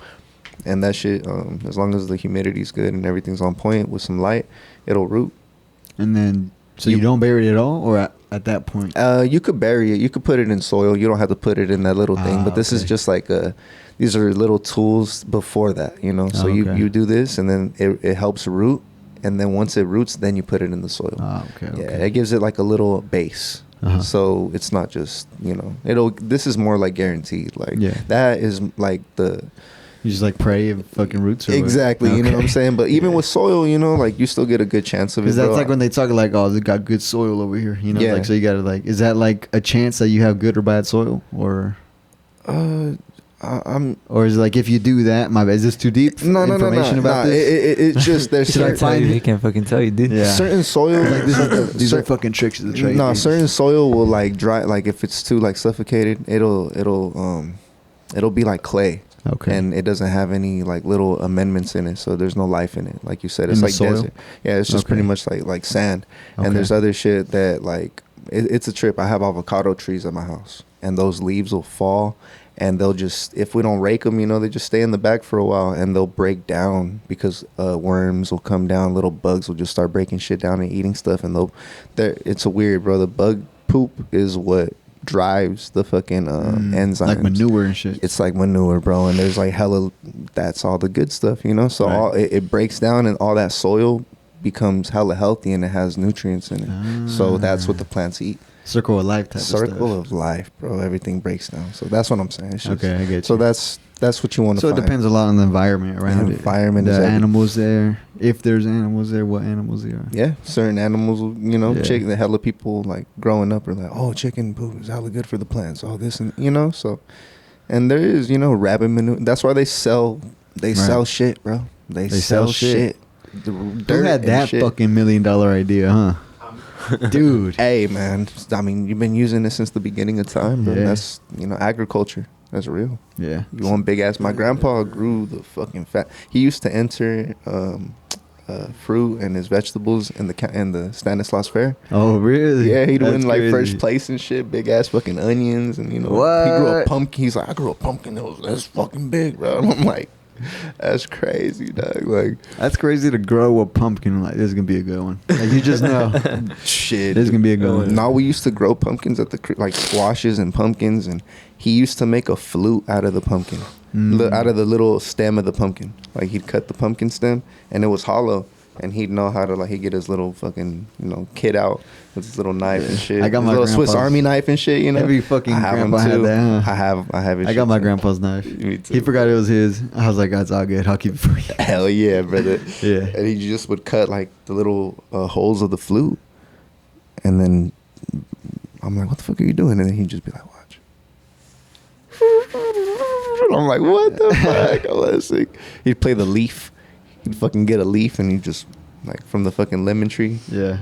and that shit. As long as the humidity's good and everything's on point with some light, it'll root. And then, so you don't bury it at all, or at that point? You could bury it. You could put it in soil. You don't have to put it in that little thing. But this is just like these are little tools before that, you know. So you do this, and then it helps root. And then once it roots, then you put it in the soil. Okay. Yeah, it gives it like a little base. So it's not just, this is more like guaranteed. Like that is like You just like pray if fucking roots or exactly, you know what I'm saying? But even with soil, like you still get a good chance of it. Because that's like when they talk like, oh, they got good soil over here, you know? Yeah. Like, so you gotta like, is that like a chance that you have good or bad soil, or? Or is it like if you do that, my bad, is this too deep? No. About this? It's just there's Should I tell you? He can't fucking tell you, dude. Yeah. certain soil Like these are fucking tricks of the trade. No, dude. certain soil will like dry. Like if it's too like suffocated, it'll be like clay. Okay. And it doesn't have any like little amendments in it, so there's no life in it. Like you said, it's In the like soil? desert. Yeah, it's just pretty much like sand. Okay. And there's other shit that like it's a trip. I have avocado trees at my house, and those leaves will fall. And they'll just, if we don't rake them, they just stay in the back for a while, and they'll break down because worms will come down, little bugs will just start breaking shit down and eating stuff, and it's a weird, bro. The bug poop is what drives the fucking enzymes. Like manure and shit. It's like manure, bro, and there's like hella, that's all the good stuff, So Right. it breaks down, and all that soil becomes hella healthy, and it has nutrients in it. So that's what the plants eat. Circle of life type of stuff. Circle of life, bro. Everything breaks down. So that's what I'm saying. It's just, Okay, I get so you. that's what you want to So find. it depends a lot on the environment around The environment it. is The everything. animals there. If there's animals there, what animals there are. Yeah, certain animals, Yeah. chicken. The hella people like growing up are like, oh, chicken poop is hella good for the plants. Oh, this and so, and there is rabbit manure. That's why they sell shit, bro. They sell shit. Who had that fucking $1 million idea, huh? Dude. Hey, man. I mean, you've been using this since the beginning of time, bro. Yeah. That's agriculture. That's real. Yeah. You want big ass? My grandpa grew the fucking fat. He used to enter fruit and his vegetables in the Stanislaus Fair. Oh, really? Yeah, he'd That's win like crazy. first place and shit. Big ass fucking onions and he grew a What? pumpkin. He's like, I grew a pumpkin that's fucking big, bro. And I'm like, that's crazy, dog. Like, That's crazy to grow a pumpkin. Like, this is gonna be a good one. Like, you just know. shit. This is gonna be a good one. No, we used to grow pumpkins at like squashes and pumpkins, and he used to make a flute out of the pumpkin, out of the little stem of the pumpkin. Like he'd cut the pumpkin stem, and it was hollow, and he'd know how to like he'd get his little fucking kid out with his little knife and shit. I got his my little Swiss grandpa's- Army knife and shit. Every fucking I have grandpa them had too. that, huh? I have it. I got my grandpa's knife. Me too. He forgot it was his. I was like, that's all good. I'll keep it for you. Hell yeah, brother. Yeah. And he just would cut like the little holes of the flute, and then I'm like, what the fuck are you doing? And then he'd just be like, watch. I'm like, what the fuck? I was sick. He'd play the leaf. He'd fucking get a leaf and he'd just like from the fucking lemon tree. Yeah.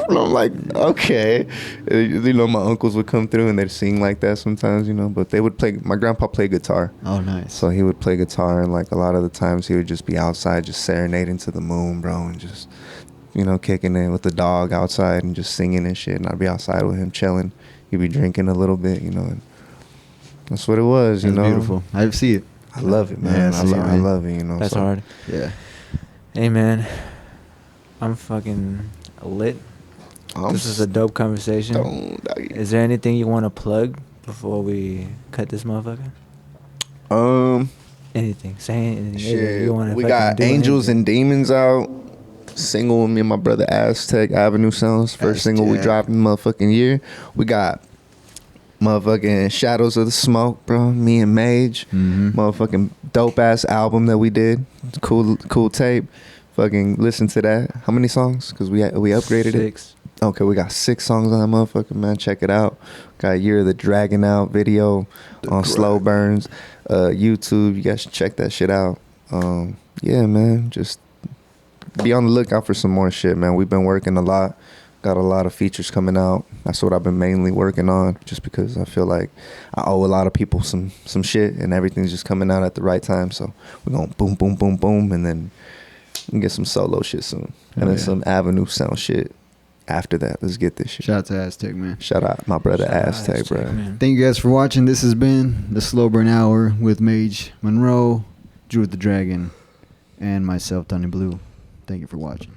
And I'm like, okay. My uncles would come through and they'd sing like that sometimes, but they would play. My grandpa played guitar. Oh, nice. So he would play guitar, and like a lot of the times he would just be outside just serenading to the moon, bro, and just, kicking it with the dog outside and just singing and shit. And I'd be outside with him chilling. He'd be drinking a little bit, and that's what it was, That's beautiful. I see it. I love it, man. Yeah, I love it, That's so. hard. Yeah. Hey, man. I'm fucking lit. This is a dope conversation. Is there anything you want to plug before we cut this motherfucker? Anything. Say anything. Shit. You wanna We fucking got do Angels anything? and Demons out. Single with me and my brother Aztec Avenue Sounds. First single we Aztec. dropped in the motherfucking year. We got motherfucking Shadows of the Smoke, bro. Me and Maije. Motherfucking dope ass album that we did. Cool tape. Fucking listen to that. How many songs? Because we upgraded 6. it. Okay, we got 6 songs on that motherfucker, man. Check it out. Got Year of the Dragon out video on Slow Burns. YouTube. You guys should check that shit out. Yeah, man. Just be on the lookout for some more shit, man. We've been working a lot. Got a lot of features coming out. That's what I've been mainly working on, just because I feel like I owe a lot of people some shit, and everything's just coming out at the right time. So we're going boom, boom, boom, boom, and then we can get some solo shit soon. And then some Avenue Sound shit after that. Let's get this shit. Shout out to Aztec, man. Shout out my brother Shout out Aztec, Aztec, bro. man. Thank you guys for watching. This has been the Slow Burn Hour with Maije Monroe, Drew with the Dragon, and myself, Doni Blue. Thank you for watching.